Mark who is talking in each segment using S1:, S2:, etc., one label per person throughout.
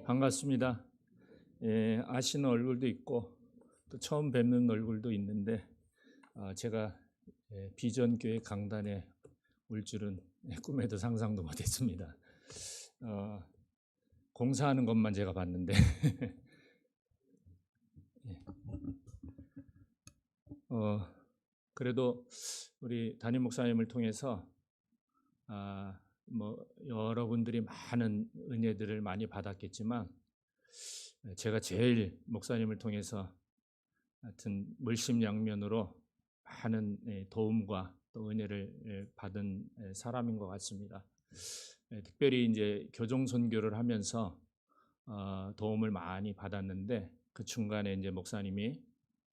S1: 반갑습니다. 아시는 얼굴도 있고 또 처음 뵙는 얼굴도 있는데 제가 비전교회 강단에 올 줄은 꿈에도 상상도 못했습니다. 공사하는 것만 제가 봤는데 그래도 우리 담임 목사님을 통해서 여러분들이 많은 은혜들을 많이 받았겠지만 제가 제일 목사님을 통해서 하여튼 물심양면으로 많은 도움과 또 은혜를 받은 사람인 것 같습니다. 특별히 이제 교정 선교를 하면서 도움을 많이 받았는데 그 중간에 이제 목사님이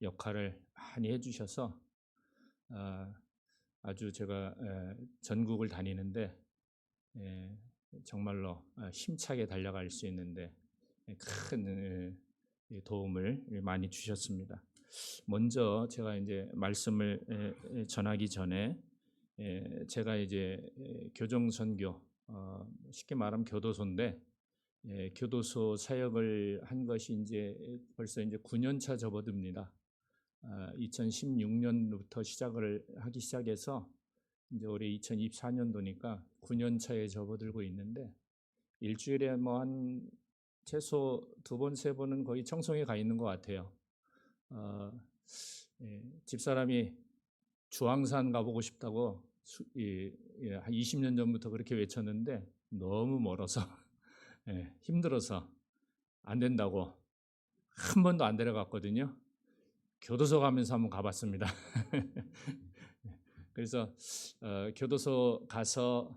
S1: 역할을 많이 해주셔서 아주 제가 전국을 다니는데 정말로 힘차게 달려갈 수 있는데 큰 도움을 많이 주셨습니다. 먼저 제가 이제 말씀을 전하기 전에 제가 이제 교정 선교 쉽게 말하면 교도소인데 교도소 사역을 한 것이 이제 벌써 이제 9년 차 접어듭니다. 2016년부터 시작을 하기 시작해서 이제 올해 2024년도니까 9년 차에 접어들고 있는데 일주일에 뭐 한 최소 2번, 3번은 거의 청송에 가 있는 것 같아요. 집사람이 주황산 가보고 싶다고 한 20년 전부터 그렇게 외쳤는데 너무 멀어서 힘들어서 안 된다고 한 번도 안 데려갔거든요. 교도소 가면서 한번 가봤습니다. 그래서 교도소 가서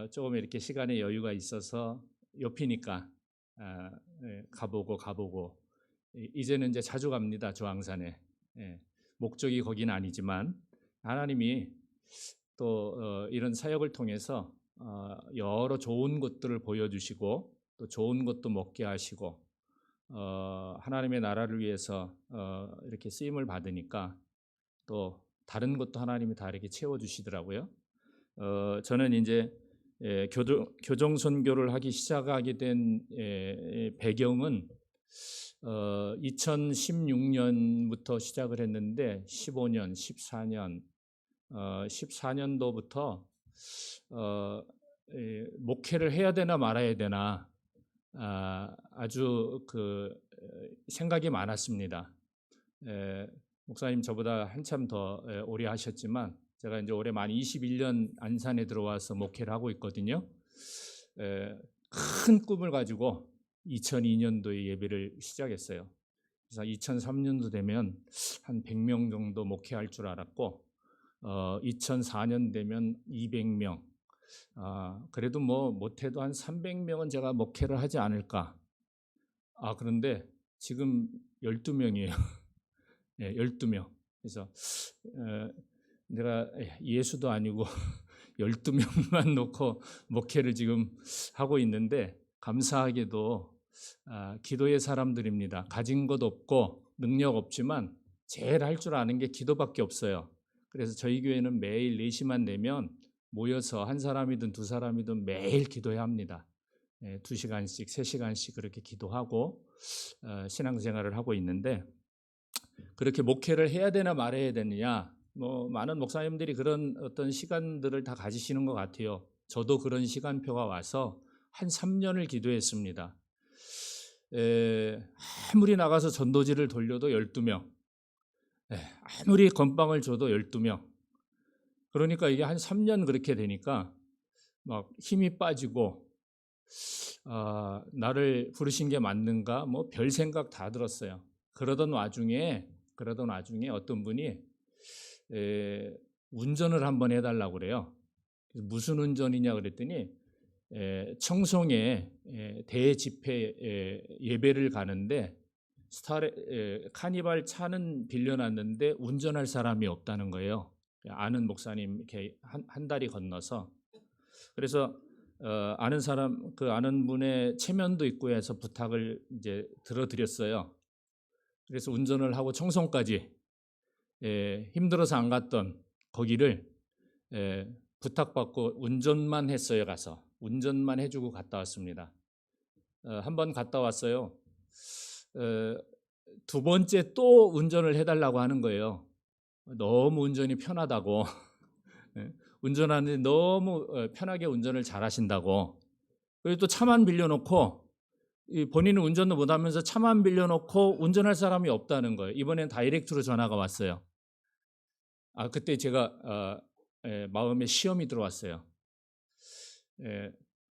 S1: 조금 이렇게 시간의 여유가 있어서 옆이니까 가보고 이제는 이제 자주 갑니다. 주황산에. 목적이 거기는 아니지만 하나님이 또 이런 사역을 통해서 여러 좋은 것들을 보여주시고 또 좋은 것도 먹게 하시고 하나님의 나라를 위해서 이렇게 쓰임을 받으니까 또 다른 것도 하나님이 다 이렇게 채워주시더라고요. 저는 이제 교정 선교를 하기 시작하게 된 배경은 2016년부터 시작을 했는데 15년, 14년, 14년도부터 목회를 해야 되나 말아야 되나 아주 그 생각이 많았습니다. 목사님 저보다 한참 더 오래 하셨지만 제가 이제 올해 만 21년 안산에 들어와서 목회를 하고 있거든요. 큰 꿈을 가지고 2002년도에 예배를 시작했어요. 그래서 2003년도 되면 한 100명 정도 목회할 줄 알았고 2004년 되면 200명 그래도 뭐 못해도 한 300명은 제가 목회를 하지 않을까. 그런데 지금 12명이에요. 12명. 그래서 내가 예수도 아니고 12명만 놓고 목회를 지금 하고 있는데 감사하게도 기도의 사람들입니다. 가진 것 없고 능력 없지만 제일 할 줄 아는 게 기도밖에 없어요. 그래서 저희 교회는 매일 4시만 되면 모여서 한 사람이든 두 사람이든 매일 기도해야 합니다. 2시간씩, 3시간씩 그렇게 기도하고 신앙생활을 하고 있는데 그렇게 목회를 해야 되나 말아야 되느냐 뭐 많은 목사님들이 그런 어떤 시간들을 다 가지시는 것 같아요. 저도 그런 시간표가 와서 한 3년을 기도했습니다. 아무리 나가서 전도지를 돌려도 12명, 아무리 건빵을 줘도 12명. 그러니까 이게 한 3년 그렇게 되니까 막 힘이 빠지고 나를 부르신 게 맞는가 뭐 별 생각 다 들었어요. 그러던 와중에 어떤 분이 운전을 한번 해달라고 그래요. 무슨 운전이냐 그랬더니 청송에 대집회 예배를 가는데 카니발 차는 빌려놨는데 운전할 사람이 없다는 거예요. 아는 목사님 이렇게 한 다리 건너서 그래서 아는 사람 그 아는 분의 체면도 있고 해서 부탁을 이제 들어드렸어요. 그래서 운전을 하고 청송까지 힘들어서 안 갔던 거기를 부탁받고 운전만 했어요. 가서 운전만 해주고 갔다 왔습니다. 한 번 갔다 왔어요. 어, 두 번째 또 운전을 해달라고 하는 거예요. 너무 운전이 편하다고. 예, 운전하는데 너무 편하게 운전을 잘하신다고. 그리고 또 차만 빌려놓고 본인은 운전도 못하면서 차만 빌려놓고 운전할 사람이 없다는 거예요. 이번엔 다이렉트로 전화가 왔어요. 그때 제가 마음에 시험이 들어왔어요.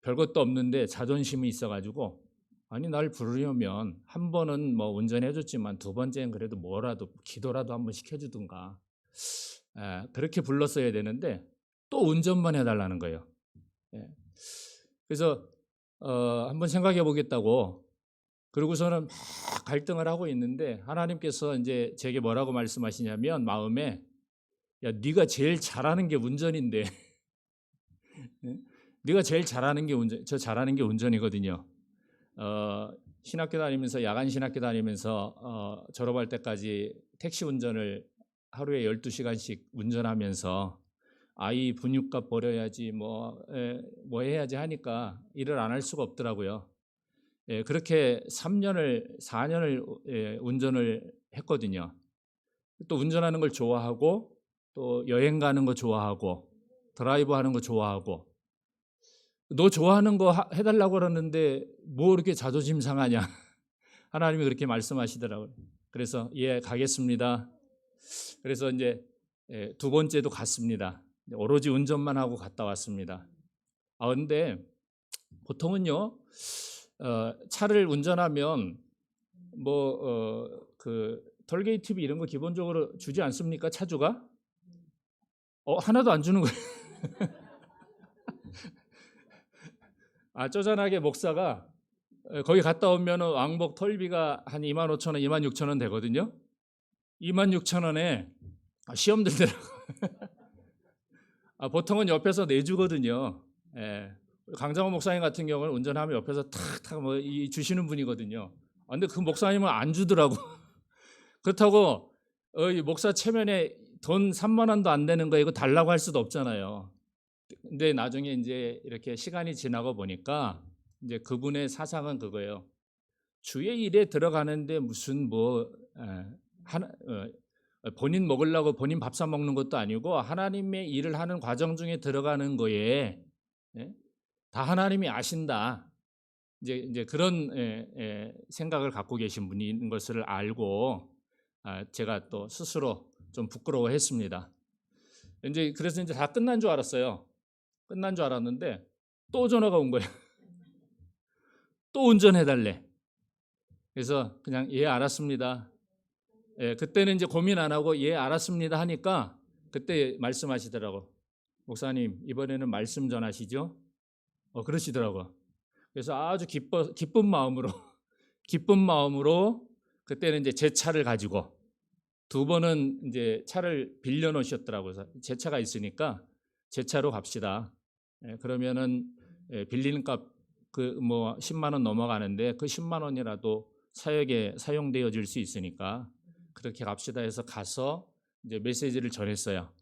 S1: 별것도 없는데 자존심이 있어가지고 아니 날 부르려면 한 번은 뭐 운전해줬지만 두 번째는 그래도 뭐라도 기도라도 한번 시켜주든가 그렇게 불렀어야 되는데 또 운전만 해달라는 거예요. 그래서 한번 생각해 보겠다고 그러고서는 막 갈등을 하고 있는데 하나님께서 이제 제게 뭐라고 말씀하시냐면 마음에 야 네가 제일 잘하는 게 운전인데 네가 제일 잘하는 게 저 잘하는 게 운전이거든요. 신학교 다니면서 야간 신학교 다니면서 졸업할 때까지 택시 운전을 하루에 12시간씩 운전하면서 아이 분유값 벌어야지 뭐 해야지 하니까 일을 안 할 수가 없더라고요. 그렇게 3년을 4년을 운전을 했거든요. 또 운전하는 걸 좋아하고 또 여행 가는 거 좋아하고 드라이브 하는 거 좋아하고 너 좋아하는 거 해달라고 그러는데 뭐 이렇게 자존심 상하냐. 하나님이 그렇게 말씀하시더라고요. 그래서 예 가겠습니다. 그래서 이제 두 번째도 갔습니다. 오로지 운전만 하고 갔다 왔습니다. 근데 보통은요 차를 운전하면 그 톨게이트비 이런 거 기본적으로 주지 않습니까? 차주가? 하나도 안 주는 거예요. 쪼잔하게 목사가 거기 갔다 오면 왕복 톨비가 한 25,000원, 26,000원 되거든요. 26,000원에 시험 들더라고. 보통은 옆에서 내주거든요. 강장호 목사님 같은 경우는 운전하면 옆에서 탁탁 뭐 주시는 분이거든요. 근데 그 목사님은 안 주더라고. 그렇다고 이 목사 체면에 돈 3만 원도 안 되는 거 이거 달라고 할 수도 없잖아요. 근데 나중에 이제 이렇게 시간이 지나고 보니까 이제 그분의 사상은 그거예요. 주의 일에 들어가는데 무슨 본인 먹으려고 본인 밥 사 먹는 것도 아니고 하나님의 일을 하는 과정 중에 들어가는 거에 다 하나님이 아신다. 이제 그런 생각을 갖고 계신 분인 것을 알고 제가 또 스스로 좀 부끄러워했습니다. 그래서 이제 다 끝난 줄 알았어요. 끝난 줄 알았는데 또 전화가 온 거예요. 또 운전해달래. 그래서 그냥 예 알았습니다. 그때는 이제 고민 안 하고 예 알았습니다 하니까 그때 말씀하시더라고. 목사님 이번에는 말씀 전하시죠? 그러시더라고. 그래서 아주 기쁜 마음으로 기쁜 마음으로 그때는 이제 제 차를 가지고 두 번은 이제 차를 빌려 놓으셨더라고요. 그래서 제 차가 있으니까 제 차로 갑시다. 그러면은 빌리는 값 그 뭐 10만 원 넘어가는데 그 10만 원이라도 사역에 사용되어질 수 있으니까 그렇게 갑시다 해서 가서 이제 메시지를 전했어요.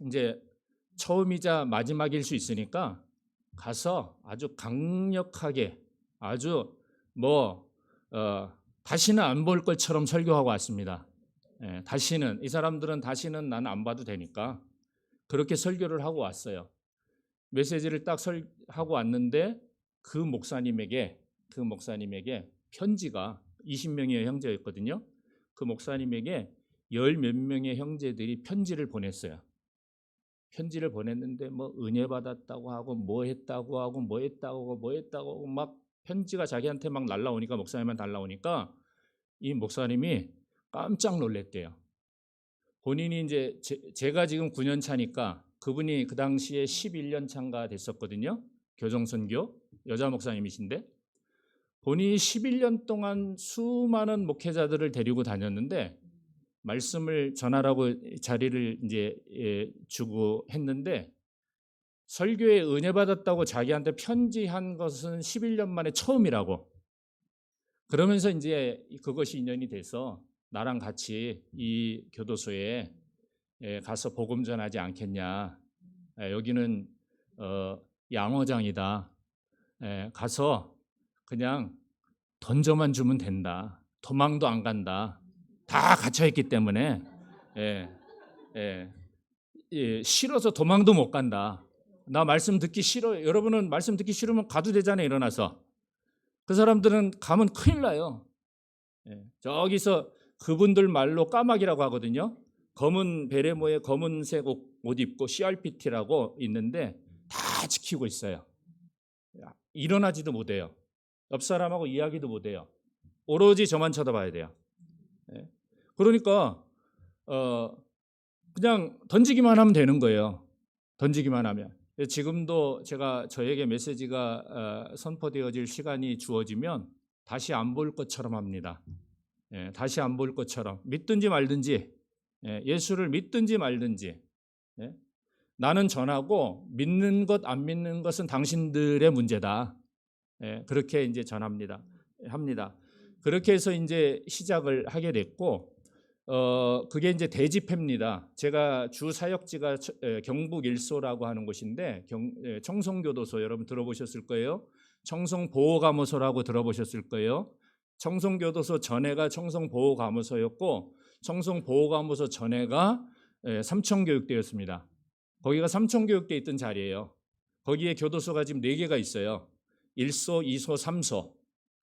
S1: 이제 처음이자 마지막일 수 있으니까 가서 아주 강력하게 아주 다시는 안 볼 것처럼 설교하고 왔습니다. 다시는 이 사람들은 다시는 난 안 봐도 되니까 그렇게 설교를 하고 왔어요. 메시지를 딱 하고 왔는데 그 목사님에게 편지가 20명의 형제였거든요. 그 목사님에게 열 몇 명의 형제들이 편지를 보냈어요. 편지를 보냈는데 뭐 은혜 받았다고 하고 뭐 했다고 하고 막 편지가 자기한테 막 날라오니까 목사님한테 날라오니까 이 목사님이 깜짝 놀랐대요. 본인이 이제 제가 지금 9년 차니까 그분이 그 당시에 11년 차인가 됐었거든요. 교정선교 여자 목사님이신데 본인이 11년 동안 수많은 목회자들을 데리고 다녔는데 말씀을 전하라고 자리를 이제 주고 했는데 설교에 은혜 받았다고 자기한테 편지한 것은 11년 만에 처음이라고. 그러면서 이제 그것이 인연이 돼서 나랑 같이 이 교도소에 가서 복음 전하지 않겠냐. 여기는 양어장이다. 가서 그냥 던져만 주면 된다. 도망도 안 간다. 다 갇혀 있기 때문에 예, 예, 예, 싫어서 도망도 못 간다. 나 말씀 듣기 싫어요. 여러분은 말씀 듣기 싫으면 가도 되잖아요. 일어나서. 그 사람들은 가면 큰일 나요. 예, 저기서 그분들 말로 까마귀라고 하거든요. 검은 베레모에 검은색 옷 입고 CRPT라고 있는데 다 지키고 있어요. 일어나지도 못해요. 옆 사람하고 이야기도 못해요. 오로지 저만 쳐다봐야 돼요. 예. 그러니까 그냥 던지기만 하면 되는 거예요. 던지기만 하면. 지금도 제가 저에게 메시지가 선포되어질 시간이 주어지면 다시 안 볼 것처럼 합니다. 예, 다시 안 볼 것처럼 믿든지 말든지 예수를 믿든지 말든지 나는 전하고 믿는 것 안 믿는 것은 당신들의 문제다. 그렇게 이제 전합니다. 합니다. 그렇게 해서 이제 시작을 하게 됐고 그게 이제 대집회입니다. 제가 주 사역지가 경북 일소라고 하는 곳인데 청송교도소 여러분 들어보셨을 거예요. 청송보호감호소라고 들어보셨을 거예요. 청송교도소 전에가 청송보호감호소였고 청송보호감호소 전에가 삼청교육대였습니다. 거기가 삼청교육대 있던 자리예요. 거기에 교도소가 지금 4개가 있어요. 1소, 2소, 3소.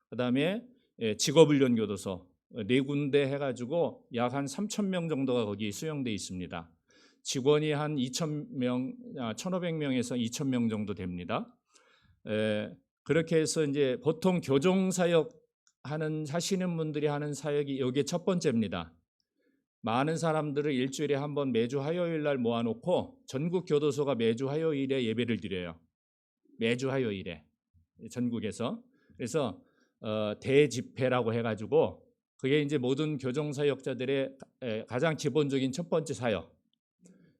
S1: 그다음에 직업훈련교도소 4군데 해가지고 약 한 3,000명 정도가 거기 수용돼 있습니다. 직원이 한 2,000명, 1,500명에서 2,000명 정도 됩니다. 그렇게 해서 이제 보통 교종사역 하시는 분들이 하는 사역이 여기에 첫 번째입니다. 많은 사람들을 일주일에 한 번 매주 화요일 날 모아놓고 전국 교도소가 매주 화요일에 예배를 드려요. 매주 화요일에 전국에서. 그래서 대집회라고 해가지고 그게 이제 모든 교정사역자들의 가장 기본적인 첫 번째 사역.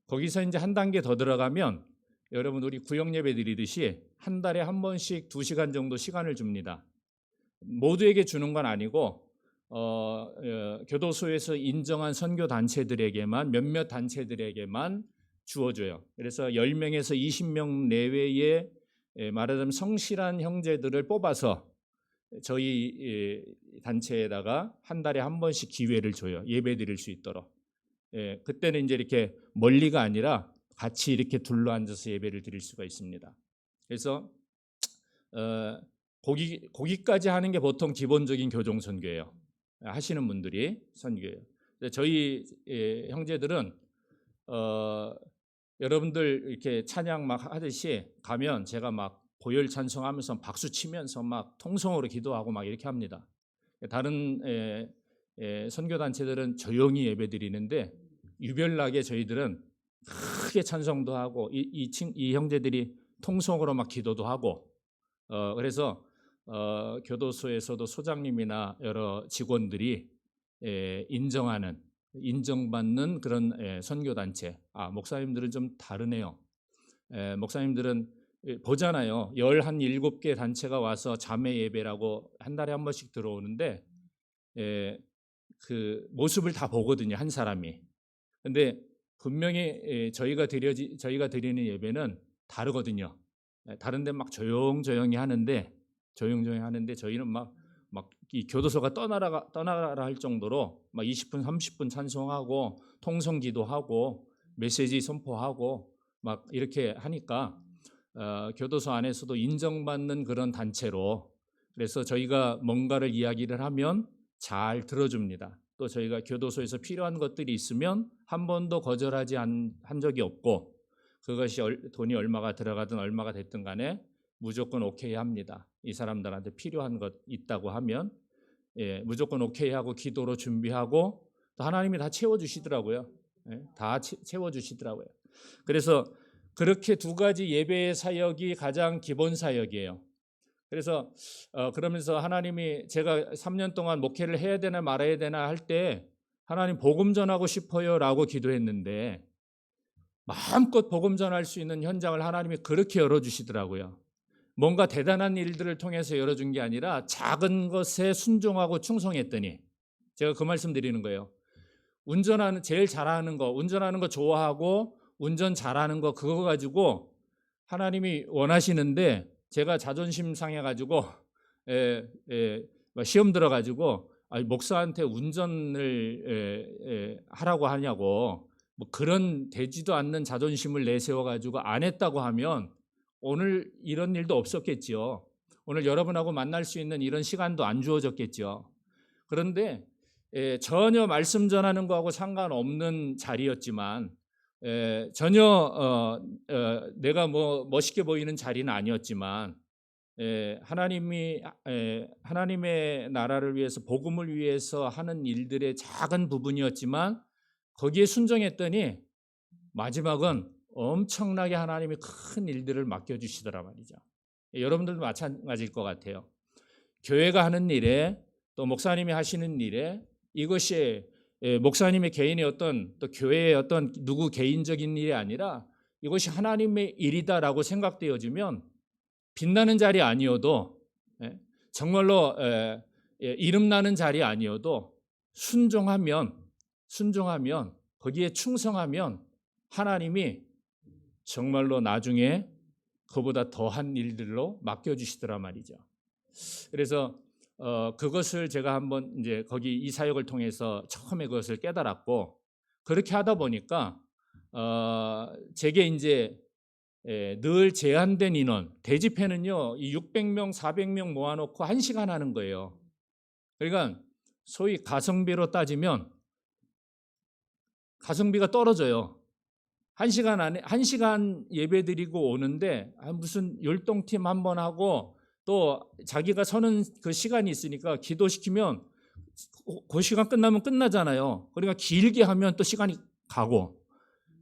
S1: 거기서 이제 한 단계 더 들어가면 여러분 우리 구역 예배 드리듯이 한 달에 한 번씩 2시간 정도 시간을 줍니다. 모두에게 주는 건 아니고 교도소에서 인정한 선교 단체들에게만 몇몇 단체들에게만 주어줘요. 그래서 10명에서 20명 내외의 말하자면 성실한 형제들을 뽑아서 저희 단체에다가 한 달에 한 번씩 기회를 줘요. 예배 드릴 수 있도록. 그때는 이제 이렇게 멀리가 아니라 같이 이렇게 둘러 앉아서 예배를 드릴 수가 있습니다. 그래서 거기까지 하는 게 보통 기본적인 교종 선교예요. 하시는 분들이 선교예요. 저희 형제들은 여러분들 이렇게 찬양 막 하듯이 가면 제가 막 보혈 찬송하면서 박수 치면서 막 통성으로 기도하고 막 이렇게 합니다. 다른 선교 단체들은 조용히 예배드리는데 유별나게 저희들은 크게 찬송도 하고 이 형제들이 통성으로 막 기도도 하고 그래서 교도소에서도 소장님이나 여러 직원들이 인정받는 그런 선교 단체. 목사님들은 좀 다르네요. 목사님들은 보잖아요. 17개 단체가 와서 자매 예배라고 한 달에 한 번씩 들어오는데 그 모습을 다 보거든요. 한 사람이. 근데 분명히 저희가 드리는 예배는 다르거든요. 다른데 막 조용조용히 하는데 저희는 막 이 교도소가 떠나라 할 정도로 막 20분 30분 찬송하고 통성기도하고 메시지 선포하고 막 이렇게 하니까 교도소 안에서도 인정받는 그런 단체로, 그래서 저희가 뭔가를 이야기를 하면 잘 들어줍니다. 또 저희가 교도소에서 필요한 것들이 있으면 한 번도 거절하지 한 적이 없고, 그것이 돈이 얼마가 들어가든 얼마가 됐든 간에 무조건 오케이 합니다. 이 사람들한테 필요한 것 있다고 하면 무조건 오케이 하고 기도로 준비하고 또 하나님이 다 채워주시더라고요. 다 채워주시더라고요. 그래서 그렇게 두 가지 예배의 사역이 가장 기본 사역이에요. 그래서 그러면서 하나님이 제가 3년 동안 목회를 해야 되나 말아야 되나 할 때 하나님 복음 전하고 싶어요 라고 기도했는데 마음껏 복음 전할 수 있는 현장을 하나님이 그렇게 열어주시더라고요. 뭔가 대단한 일들을 통해서 열어준 게 아니라 작은 것에 순종하고 충성했더니, 제가 그 말씀 드리는 거예요. 제일 잘하는 거, 운전하는 거 좋아하고 운전 잘하는 거 그거 가지고 하나님이 원하시는데 제가 자존심 상해가지고 시험 들어가지고 목사한테 운전을 하라고 하냐고 뭐 그런 되지도 않는 자존심을 내세워가지고 안 했다고 하면 오늘 이런 일도 없었겠지요. 오늘 여러분하고 만날 수 있는 이런 시간도 안 주어졌겠죠. 그런데 전혀 말씀 전하는 거하고 상관없는 자리였지만 전혀 내가 뭐 멋있게 보이는 자리는 아니었지만 하나님의 나라를 위해서 복음을 위해서 하는 일들의 작은 부분이었지만 거기에 순종했더니 마지막은 엄청나게 하나님이 큰 일들을 맡겨주시더라 말이죠. 여러분들도 마찬가지일 것 같아요. 교회가 하는 일에 또 목사님이 하시는 일에 이것이 목사님의 개인의 어떤 또 교회의 어떤 누구 개인적인 일이 아니라 이것이 하나님의 일이다라고 생각되어지면 빛나는 자리 아니어도 정말로 이름나는 자리 아니어도 순종하면 거기에 충성하면 하나님이 정말로 나중에 그보다 더한 일들로 맡겨주시더라 말이죠. 그래서 그것을 제가 한번 이제 거기 이 사역을 통해서 처음에 그것을 깨달았고 그렇게 하다 보니까 제게 이제 늘 제한된 인원 대집회는요 이 600명 400명 모아놓고 1시간 하는 거예요. 그러니까 소위 가성비로 따지면 가성비가 떨어져요. 1시간 안에 1시간 예배 드리고 오는데 무슨 율동팀 한번 하고 또 자기가 서는 그 시간이 있으니까 기도시키면 그 시간 끝나면 끝나잖아요. 그러니까 길게 하면 또 시간이 가고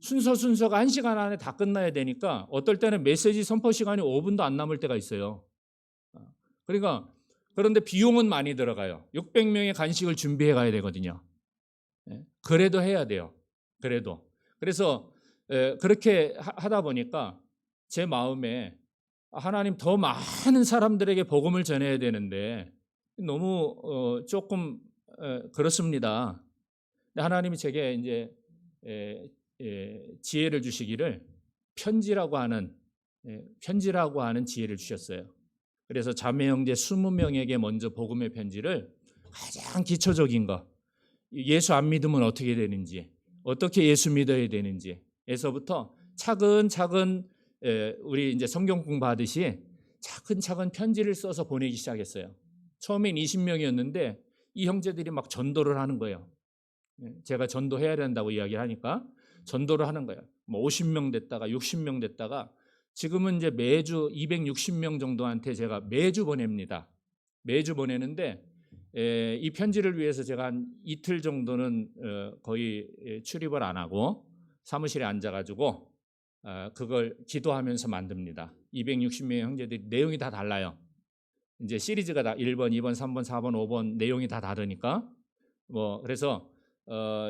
S1: 순서가 1시간 안에 다 끝나야 되니까 어떨 때는 메시지 선포 시간이 5분도 안 남을 때가 있어요. 그러니까 그런데 비용은 많이 들어가요. 600명의 간식을 준비해 가야 되거든요. 그래도 해야 돼요. 그래서 그렇게 하다 보니까 제 마음에 하나님 더 많은 사람들에게 복음을 전해야 되는데 너무 조금 그렇습니다. 하나님이 제게 이제 지혜를 주시기를 편지라고 하는 지혜를 주셨어요. 그래서 자매 형제 20명에게 먼저 복음의 편지를 가장 기초적인 거 예수 안 믿으면 어떻게 되는지 어떻게 예수 믿어야 되는지에서부터 차근차근 우리 이제 성경 공부하듯이 차근차근 편지를 써서 보내기 시작했어요. 처음엔 20명이었는데 이 형제들이 막 전도를 하는 거예요. 제가 전도해야 된다고 이야기를 하니까 전도를 하는 거예요. 뭐 50명 됐다가 60명 됐다가 지금은 이제 매주 260명 정도한테 제가 매주 보냅니다. 매주 보내는데 이 편지를 위해서 제가 한 이틀 정도는 거의 출입을 안 하고 사무실에 앉아가지고 그걸 기도하면서 만듭니다. 260명의 형제들이 내용이 다 달라요. 이제 시리즈가 다 1번, 2번, 3번, 4번, 5번 내용이 다 다르니까 그래서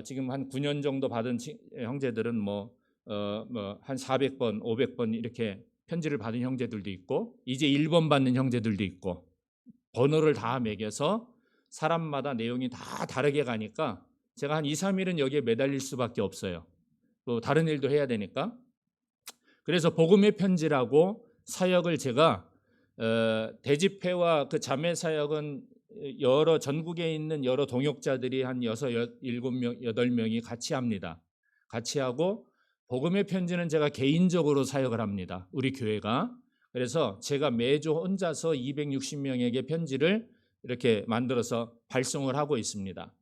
S1: 지금 한 9년 정도 받은 형제들은 한 400번, 500번 이렇게 편지를 받은 형제들도 있고 이제 1번 받는 형제들도 있고 번호를 다 매겨서 사람마다 내용이 다 다르게 가니까 제가 한 2, 3일은 여기에 매달릴 수밖에 없어요. 또 다른 일도 해야 되니까. 그래서 복음의 편지라고 사역을 제가 대집회와 그 자매 사역은 여러 전국에 있는 여러 동역자들이 한 6, 7명, 8명이 같이 합니다. 같이 하고 복음의 편지는 제가 개인적으로 사역을 합니다. 우리 교회가. 그래서 제가 매주 혼자서 260명에게 편지를 이렇게 만들어서 발송을 하고 있습니다.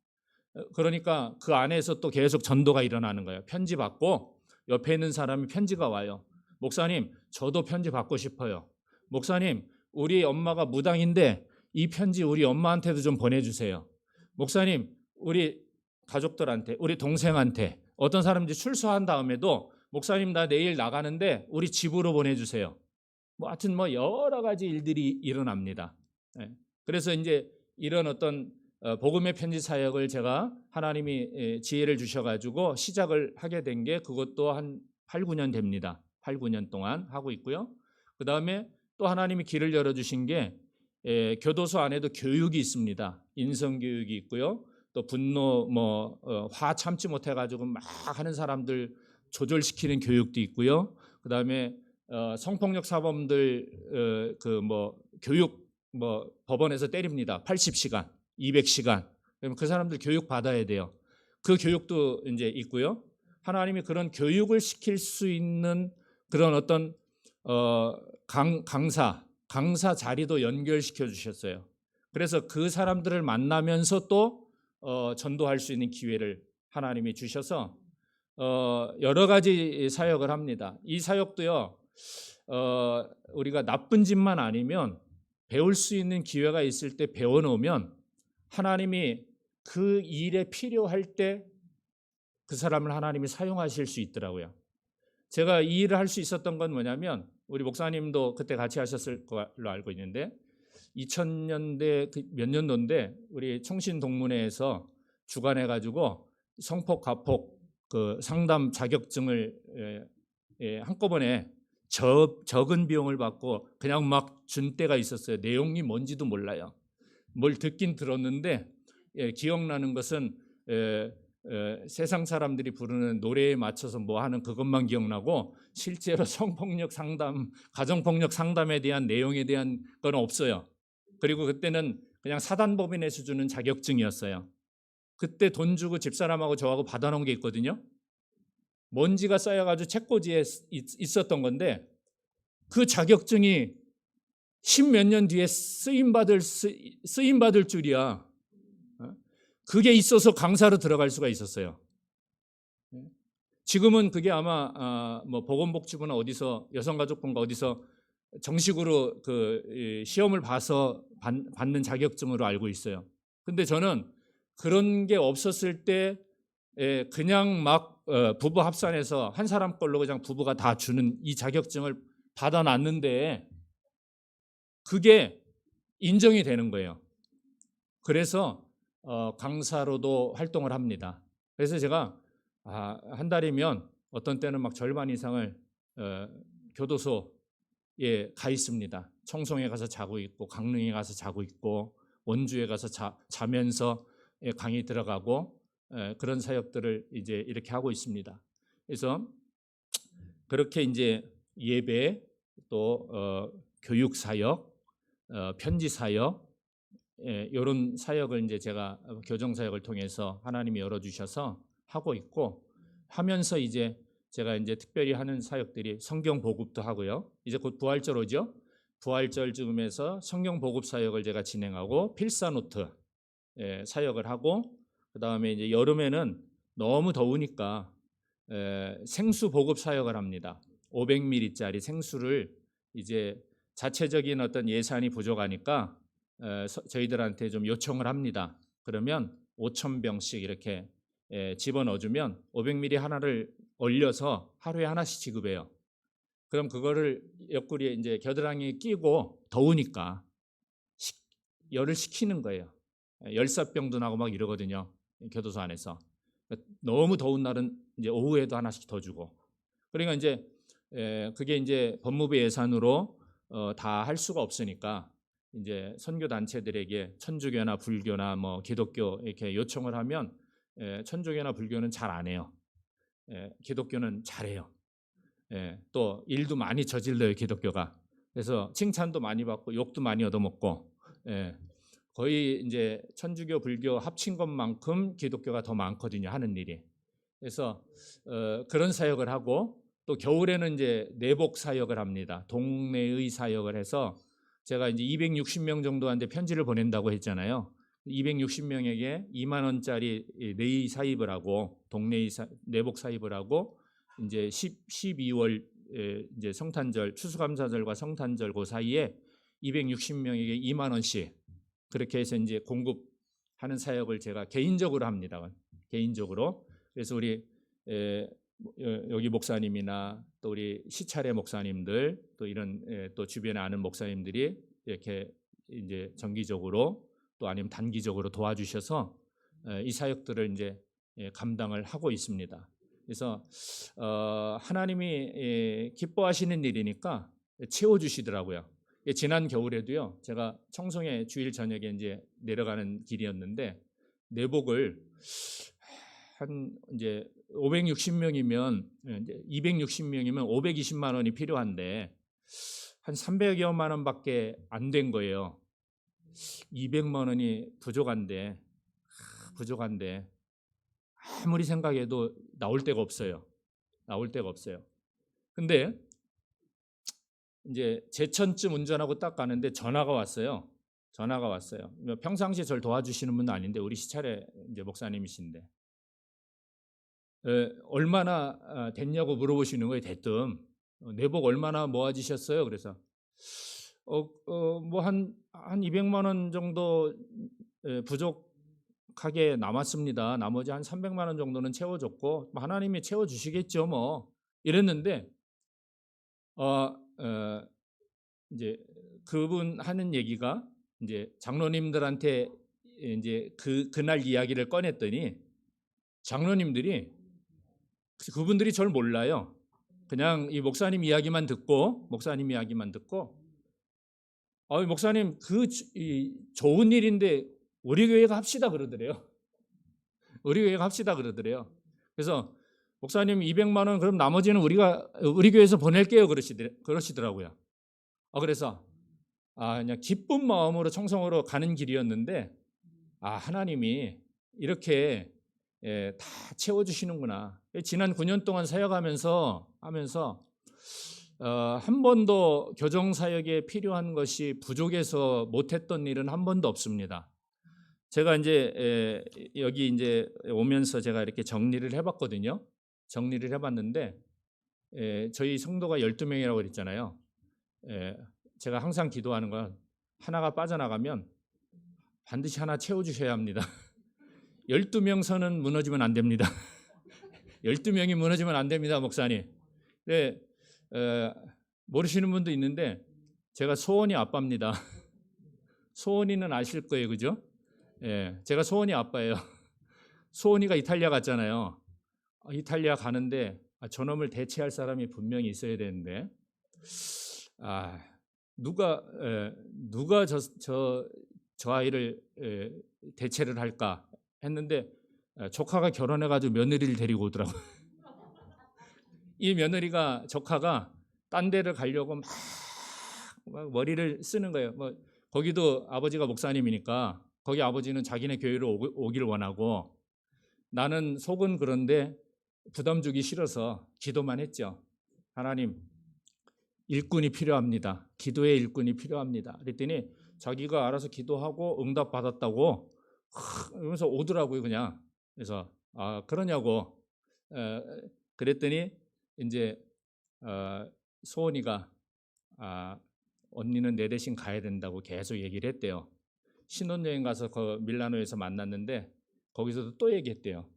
S1: 그러니까 그 안에서 또 계속 전도가 일어나는 거예요. 편지 받고 옆에 있는 사람이 편지가 와요. 목사님, 저도 편지 받고 싶어요. 목사님, 우리 엄마가 무당인데 이 편지 우리 엄마한테도 좀 보내주세요. 목사님, 우리 가족들한테, 우리 동생한테 어떤 사람들이 출소한 다음에도 목사님 나 내일 나가는데 우리 집으로 보내주세요. 하여튼 여러 가지 일들이 일어납니다. 그래서 이제 이런 어떤 복음의 편지 사역을 제가 하나님이 지혜를 주셔가지고 시작을 하게 된 게 그것도 한 8, 9년 됩니다. 8, 9년 동안 하고 있고요. 그 다음에 또 하나님이 길을 열어주신 게 교도소 안에도 교육이 있습니다. 인성교육이 있고요. 또 분노 화 참지 못해가지고 막 하는 사람들 조절시키는 교육도 있고요. 그 다음에 성폭력 사범들 교육 뭐 법원에서 때립니다. 80시간, 200시간. 그러면 그 사람들 교육 받아야 돼요. 그 교육도 이제 있고요. 하나님이 그런 교육을 시킬 수 있는 그런 어떤 강사 자리도 연결시켜 주셨어요. 그래서 그 사람들을 만나면서 또 전도할 수 있는 기회를 하나님이 주셔서 여러 가지 사역을 합니다. 이 사역도요, 우리가 나쁜 짓만 아니면 배울 수 있는 기회가 있을 때 배워놓으면 하나님이 그 일에 필요할 때 그 사람을 하나님이 사용하실 수 있더라고요. 제가 이 일을 할 수 있었던 건 뭐냐면, 우리 목사님도 그때 같이 하셨을 걸로 알고 있는데 2000년대 몇 년도인데 우리 총신동문회에서 주관해 가지고 성폭 가폭 그 상담 자격증을 한꺼번에 적은 비용을 받고 그냥 막 준 때가 있었어요. 내용이 뭔지도 몰라요. 뭘 듣긴 들었는데 기억나는 것은 세상 사람들이 부르는 노래에 맞춰서 뭐 하는 그것만 기억나고 실제로 성폭력 상담, 가정폭력 상담에 대한 내용에 대한 건 없어요. 그리고 그때는 그냥 사단법인에서 주는 자격증이었어요. 그때 돈 주고 집사람하고 저하고 받아놓은 게 있거든요. 먼지가 쌓여가지고 책꽂이에 있었던 건데 그 자격증이 10몇 년 뒤에 쓰임받을 줄이야. 그게 있어서 강사로 들어갈 수가 있었어요. 지금은 그게 아마 뭐 보건복지부나 어디서 여성가족부인가 어디서 정식으로 그 시험을 봐서 받는 자격증으로 알고 있어요. 근데 저는 그런 게 없었을 때 그냥 막 부부 합산해서 한 사람 걸로 그냥 부부가 다 주는 이 자격증을 받아놨는데 그게 인정이 되는 거예요. 그래서 강사로도 활동을 합니다. 그래서 제가 한 달이면 어떤 때는 막 절반 이상을 교도소에 가 있습니다. 청송에 가서 자고 있고 강릉에 가서 자고 있고 원주에 가서 자면서 강의 들어가고 그런 사역들을 이제 이렇게 하고 있습니다. 그래서 그렇게 이제 예배 또 교육 사역, 편지 사역 이런 사역을 이제 제가 교정 사역을 통해서 하나님이 열어 주셔서 하고 있고 하면서 이제 제가 이제 특별히 하는 사역들이 성경 보급도 하고요. 이제 곧 부활절 오죠. 부활절 즈음에서 성경 보급 사역을 제가 진행하고 필사 노트 사역을 하고 그다음에 이제 여름에는 너무 더우니까 생수 보급 사역을 합니다. 500ml짜리 생수를 이제 자체적인 어떤 예산이 부족하니까 저희들한테 좀 요청을 합니다. 그러면 5,000병씩 이렇게 집어넣어주면 500ml 하나를 얼려서 하루에 하나씩 지급해요. 그럼 그거를 옆구리에 이제 겨드랑이에 끼고 더우니까 열을 식히는 거예요. 열사병도 나고 막 이러거든요. 교도소 안에서. 너무 더운 날은 이제 오후에도 하나씩 더 주고. 그러니까 이제 그게 이제 법무부 예산으로 다 할 수가 없으니까 이제 선교 단체들에게 천주교나 불교나 뭐 기독교 이렇게 요청을 하면 천주교나 불교는 잘 안 해요. 기독교는 잘해요. 또 일도 많이 저질러요 기독교가. 그래서 칭찬도 많이 받고 욕도 많이 얻어먹고 거의 이제 천주교 불교 합친 것만큼 기독교가 더 많거든요 하는 일이. 그래서 그런 사역을 하고 또 겨울에는 이제 내복 사역을 합니다. 동네의 사역을 해서 제가 이제 260명 정도한테 편지를 보낸다고 했잖아요. 260명에게 2만 원짜리 내의 사입을 하고 동네 내복 사입을 하고 이제 12월 이제 성탄절 추수감사절과 성탄절 그 사이에 260명에게 2만 원씩 그렇게 해서 이제 공급하는 사역을 제가 개인적으로 합니다. 개인적으로. 그래서 우리 여기 목사님이나 또 우리 시찰의 목사님들 또 이런 또 주변에 아는 목사님들이 이렇게 이제 정기적으로 또 아니면 단기적으로 도와주셔서 이 사역들을 이제 감당을 하고 있습니다. 그래서 하나님이 기뻐하시는 일이니까 채워주시더라고요. 지난 겨울에도요. 제가 청송에 주일 저녁에 이제 내려가는 길이었는데 내복을 한 이제 560명이면 260명이면 520만 원이 필요한데 한 300여만 원밖에 안 된 거예요. 200만 원이 부족한데 아무리 생각해도 나올 데가 없어요. 나올 데가 없어요. 근데 이제 제천쯤 운전하고 딱 가는데 전화가 왔어요. 전화가 왔어요. 평상시에 저를 도와주시는 분은 아닌데 우리 시찰에 이제 목사님이신데 얼마나 됐냐고 물어보시는 거예요. 대뜸 내복 얼마나 모아지셨어요? 그래서 뭐 한 200만 원 정도 부족하게 남았습니다. 나머지 한 300만 원 정도는 채워줬고 하나님이 채워주시겠죠 뭐 이랬는데 이제 그분 하는 얘기가 이제 장로님들한테 이제 그날 이야기를 꺼냈더니 장로님들이 그분들이 저를 몰라요. 그냥 이 목사님 이야기만 듣고 목사님 좋은 일인데 우리 교회가 합시다 그러더래요. 우리 교회가 합시다 그러더래요. 그래서 목사님 200만 원 그럼 나머지는 우리 교회에서 보낼게요 그러시더라고요. 그래서 그냥 기쁜 마음으로 청송으로 가는 길이었는데 하나님이 이렇게 다 채워주시는구나. 지난 9년 동안 사역하면서 한 번도 교정사역에 필요한 것이 부족해서 못했던 일은 한 번도 없습니다. 제가 이제 여기 이제 오면서 제가 이렇게 정리를 해봤거든요. 정리를 해봤는데 저희 성도가 12명이라고 그랬잖아요. 제가 항상 기도하는 건 하나가 빠져나가면 반드시 하나 채워주셔야 합니다. 12명 선은 무너지면 안 됩니다. 12명이 무너지면 안 됩니다, 목사님. 네, 모르시는 분도 있는데 제가 소원이 아빠입니다. 소원이는 아실 거예요, 그죠? 제가 소원이 아빠예요. 소원이가 이탈리아 갔잖아요. 이탈리아 가는데 저놈을 대체할 사람이 분명히 있어야 되는데 누가 저 아이를 대체를 할까 했는데 조카가 결혼해가지고 며느리를 데리고 오더라고요. 이 조카가 딴 데를 가려고 막 머리를 쓰는 거예요. 거기도 아버지가 목사님이니까 거기 아버지는 자기네 교회로 오길 원하고 나는 속은 그런데 부담 주기 싫어서 기도만 했죠. 하나님, 일꾼이 필요합니다. 기도의 일꾼이 필요합니다. 그랬더니 자기가 알아서 기도하고 응답 받았다고 이러면서 오더라고요, 그냥. 그래서 그러냐고 그랬더니 이제 소원이가 언니는 내 대신 가야 된다고 계속 얘기를 했대요. 신혼여행 가서 밀라노에서 만났는데 거기서도 또 얘기했대요.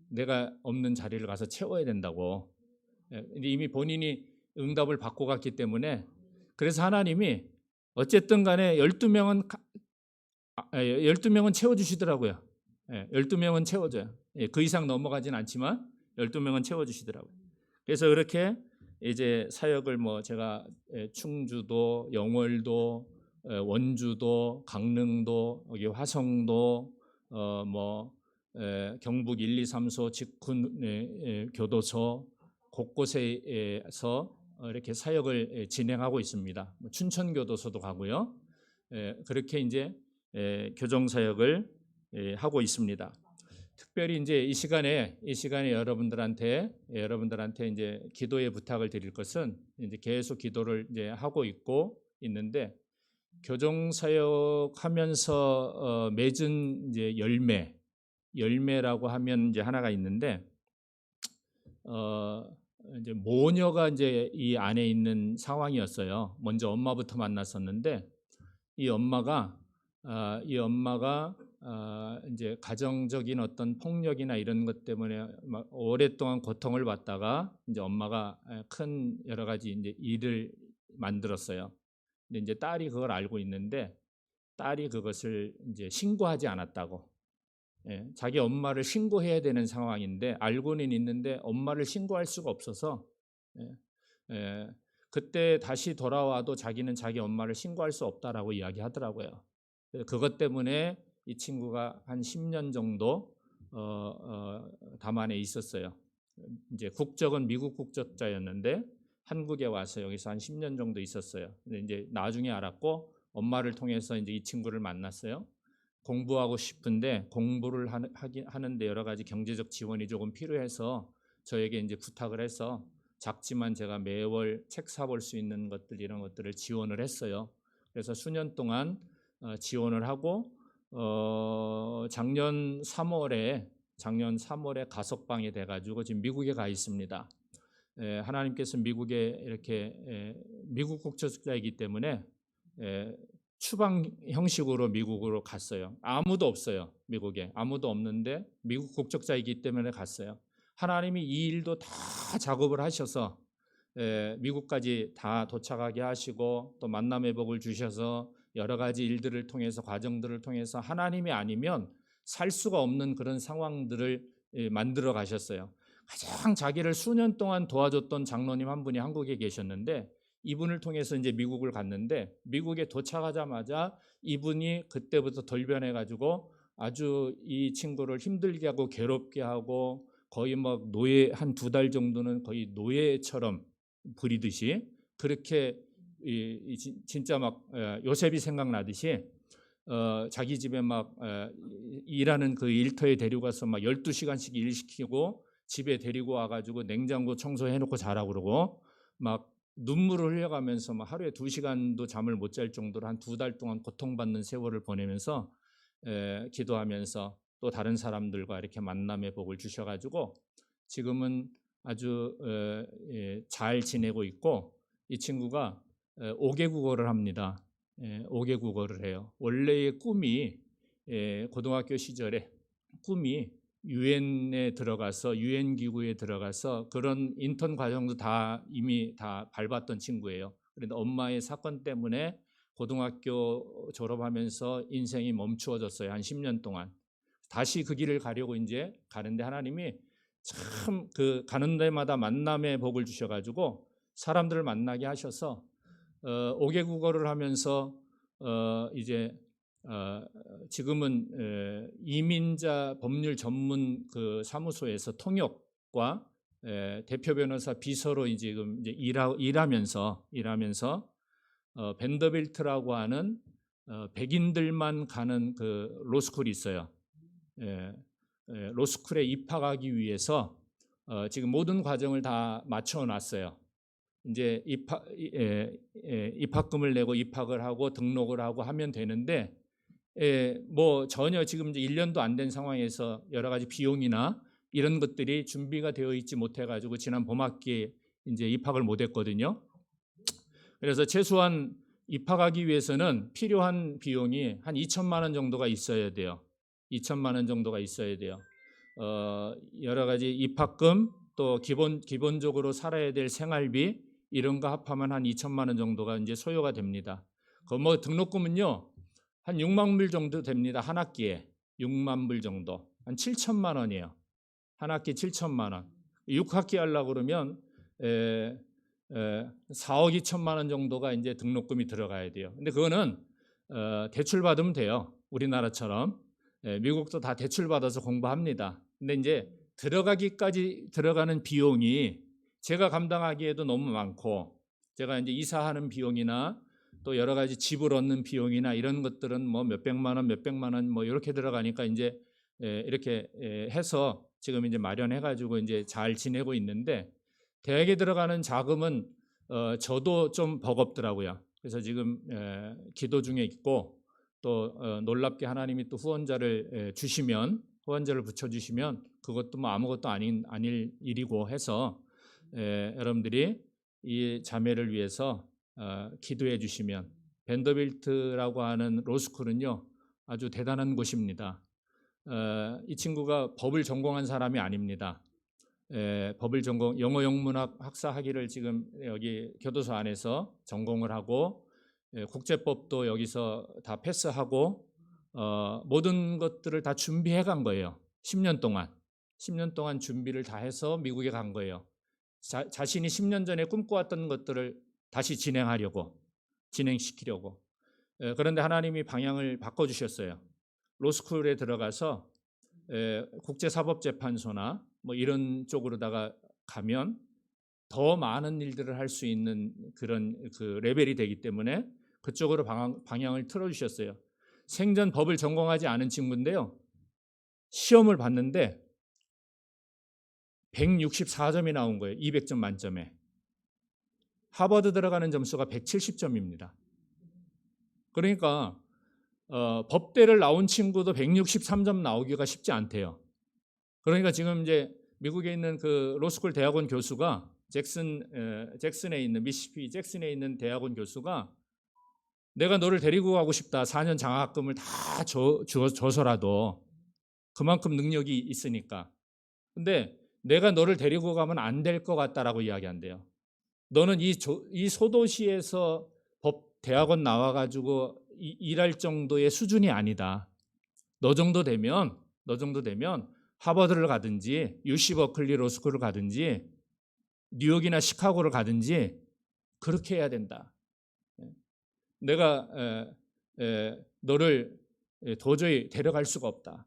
S1: 내가 없는 자리를 가서 채워야 된다고. 이미 본인이 응답을 받고 갔기 때문에 그래서 하나님이 어쨌든 간에 12명은 채워주시더라고요. 12명은 채워줘요. 그 이상 넘어가진 않지만 12명은 채워주시더라고요. 그래서 그렇게 이제 사역을 제가 충주도, 영월도, 원주도, 강릉도, 여기 화성도, 경북 1, 2, 3소 직군 교도소 곳곳에서 이렇게 사역을 진행하고 있습니다. 춘천교도소도 가고요. 그렇게 이제 교정 사역을 하고 있습니다. 특별히 이제 이 시간에 여러분들한테 이제 기도의 부탁을 드릴 것은 이제 계속 기도를 이제 하고 있는데 교정 사역하면서 맺은 이제 열매라고 하면 이제 하나가 있는데 이제 모녀가 이제 이 안에 있는 상황이었어요. 먼저 엄마부터 만났었는데 이 엄마가 이제 가정적인 어떤 폭력이나 이런 것 때문에 막 오랫동안 고통을 받다가 이제 엄마가 큰 여러 가지 이제 일을 만들었어요. 근데 이제 딸이 그걸 알고 있는데 딸이 그것을 이제 신고하지 않았다고. 자기 엄마를 신고해야 되는 상황인데 알고는 있는데 엄마를 신고할 수가 없어서 그때 다시 돌아와도 자기는 자기 엄마를 신고할 수 없다라고 이야기하더라고요. 그것 때문에 이 친구가 한 10년 정도 담안에 있었어요. 이제 국적은 미국 국적자였는데 한국에 와서 여기서 한 10년 정도 있었어요. 근데 이제 나중에 알았고 엄마를 통해서 이제 이 친구를 만났어요. 공부하고 싶은데 공부를 하는데 여러 가지 경제적 지원이 조금 필요해서 저에게 이제 부탁을 해서 작지만 제가 매월 책 사볼 수 있는 것들 이런 것들을 지원을 했어요. 그래서 수년 동안 지원을 하고 작년 3월에 가석방이 돼가지고 지금 미국에 가 있습니다. 하나님께서 미국에 이렇게 미국 국적자이기 때문에 추방 형식으로 미국으로 갔어요. 아무도 없어요. 미국에 아무도 없는데 미국 국적자이기 때문에 갔어요. 하나님이 이 일도 다 작업을 하셔서 미국까지 다 도착하게 하시고 또 만남의 복을 주셔서 여러 가지 일들을 통해서 과정들을 통해서 하나님이 아니면 살 수가 없는 그런 상황들을 만들어 가셨어요. 가장 자기를 수년 동안 도와줬던 장로님 한 분이 한국에 계셨는데 이분을 통해서 이제 미국을 갔는데 미국에 도착하자마자 이분이 그때부터 돌변해 가지고 아주 이 친구를 힘들게 하고 괴롭게 하고 거의 막 노예 한 2달 정도는 거의 노예처럼 부리듯이 그렇게 진짜 막 요셉이 생각나듯이 자기 집에 막 일하는 그 일터에 데리고 가서 막 12시간씩 일 시키고 집에 데리고 와가지고 냉장고 청소해놓고 자라고 그러고 막 눈물을 흘려가면서 막 하루에 2시간도 잠을 못 잘 정도로 한 2달 동안 고통받는 세월을 보내면서 기도하면서 또 다른 사람들과 이렇게 만남의 복을 주셔가지고 지금은 아주 잘 지내고 있고 이 친구가 5개 국어를 합니다. 5개 국어를 해요. 원래의 꿈이 고등학교 시절에 꿈이 유엔에 들어가서 유엔 기구에 들어가서 그런 인턴 과정도 다 이미 다 밟았던 친구예요. 그런데 엄마의 사건 때문에 고등학교 졸업하면서 인생이 멈추어졌어요. 한 10년 동안. 다시 그 길을 가려고 이제 가는데 하나님이 참 그 가는 데마다 만남의 복을 주셔가지고 사람들을 만나게 하셔서 5개 국어를 하면서 이제 지금은 이민자 법률 전문 그 사무소에서 통역과 대표 변호사 비서로 지금 이제 일하면서 벤더빌트라고 하는 백인들만 가는 그 로스쿨이 있어요. 로스쿨에 입학하기 위해서 지금 모든 과정을 다 맞춰 놨어요. 이제 입학금을 내고 입학을 하고 등록을 하고 하면 되는데 뭐 전혀 지금 이제 1년도 안 된 상황에서 여러 가지 비용이나 이런 것들이 준비가 되어 있지 못해 가지고 지난 봄학기에 이제 입학을 못 했거든요. 그래서 최소한 입학하기 위해서는 필요한 비용이 한 2천만 원 정도가 있어야 돼요. 2천만 원 정도가 있어야 돼요. 여러 가지 입학금 또 기본적으로 살아야 될 생활비 이런 거 합하면 한 2천만 원 정도가 이제 소요가 됩니다. 그 뭐 등록금은요 한 6만 불 정도 됩니다. 한 학기에 6만 불 정도, 한 7천만 원이에요. 한 학기 7천만 원. 6학기 하려고 그러면 4억 2천만 원 정도가 이제 등록금이 들어가야 돼요. 근데 그거는 대출 받으면 돼요. 우리나라처럼. 미국도 다 대출 받아서 공부합니다. 근데 이제 들어가기까지 들어가는 비용이 제가 감당하기에도 너무 많고 제가 이제 이사하는 비용이나 또 여러 가지 집을 얻는 비용이나 이런 것들은 뭐 몇백만 원 뭐 이렇게 들어가니까 이제 이렇게 해서 지금 이제 마련해 가지고 이제 잘 지내고 있는데 대학에 들어가는 자금은 저도 좀 버겁더라고요. 그래서 지금 기도 중에 있고 또 놀랍게 하나님이 또 후원자를 주시면 후원자를 붙여주시면 그것도 뭐 아무것도 아닐 일이고 해서 여러분들이 이 자매를 위해서 기도해 주시면 벤더빌트라고 하는 로스쿨은요 아주 대단한 곳입니다. 이 친구가 법을 전공한 사람이 아닙니다. 법을 전공 영어 영문학 학사 학위를 지금 여기 교도소 안에서 전공을 하고 국제법도 여기서 다 패스하고 모든 것들을 다 준비해 간 거예요. 10년 동안 준비를 다 해서 미국에 간 거예요. 자신이 10년 전에 꿈꿔왔던 것들을 다시 진행시키려고. 그런데 하나님이 방향을 바꿔주셨어요. 로스쿨에 들어가서 국제사법재판소나 뭐 이런 쪽으로다가 가면 더 많은 일들을 할 수 있는 그런 그 레벨이 되기 때문에 그쪽으로 방향을 틀어주셨어요. 생전 법을 전공하지 않은 친구인데요. 시험을 봤는데 164점이 나온 거예요. 200점 만점에. 하버드 들어가는 점수가 170점입니다. 그러니까 법대를 나온 친구도 163점 나오기가 쉽지 않대요. 그러니까 지금 이제 미국에 있는 그 로스쿨 대학원 교수가 잭슨에 있는 미시시피 잭슨에 있는 대학원 교수가 내가 너를 데리고 가고 싶다. 4년 장학금을 다 줘서라도 그만큼 능력이 있으니까. 근데 내가 너를 데리고 가면 안 될 것 같다라고 이야기한대요. 너는 이 소도시에서 법 대학원 나와가지고 일할 정도의 수준이 아니다. 너 정도 되면 하버드를 가든지 UC 버클리 로스쿨을 가든지 뉴욕이나 시카고를 가든지 그렇게 해야 된다. 내가 너를 도저히 데려갈 수가 없다.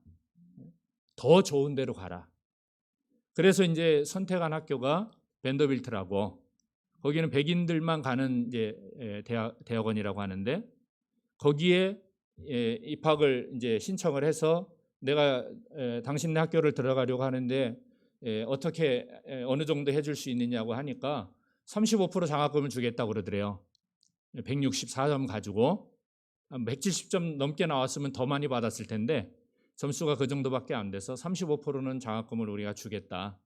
S1: 더 좋은 데로 가라. 그래서 이제 선택한 학교가 밴더빌트라고, 거기는 백인들만 가는 이제 대학원이라고 하는데, 거기에 입학을 이제 신청을 해서 내가 당신네 학교를 들어가려고 하는데 어떻게 어느 정도 해줄 수 있느냐고 하니까 35% 장학금을 주겠다고 그러더래요. 164점 가지고 170점 넘게 나왔으면 더 많이 받았을 텐데 점수가 그 정도밖에 안 돼서 35%는 장학금을 우리가 주겠다.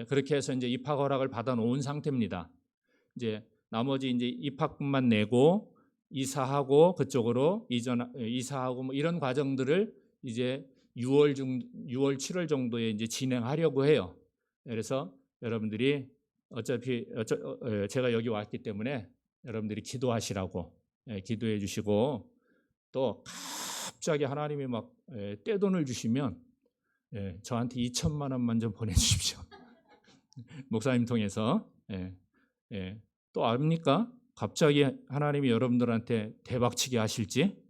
S1: 그렇게 해서 이제 입학 허락을 받아 놓은 상태입니다. 이제 나머지 이제 입학금만 내고 이사하고 그쪽으로 이사하고 뭐 이런 과정들을 이제 6월 7월 정도에 이제 진행하려고 해요. 그래서 여러분들이 어차피 제가 여기 왔기 때문에 여러분들이 기도하시라고 기도해 주시고, 또 갑자기 하나님이 막 떼돈을 주시면 저한테 2천만 원만 좀 보내주십시오. 목사님 통해서. 또 압니까? 갑자기 하나님이 여러분들한테 대박치게 하실지.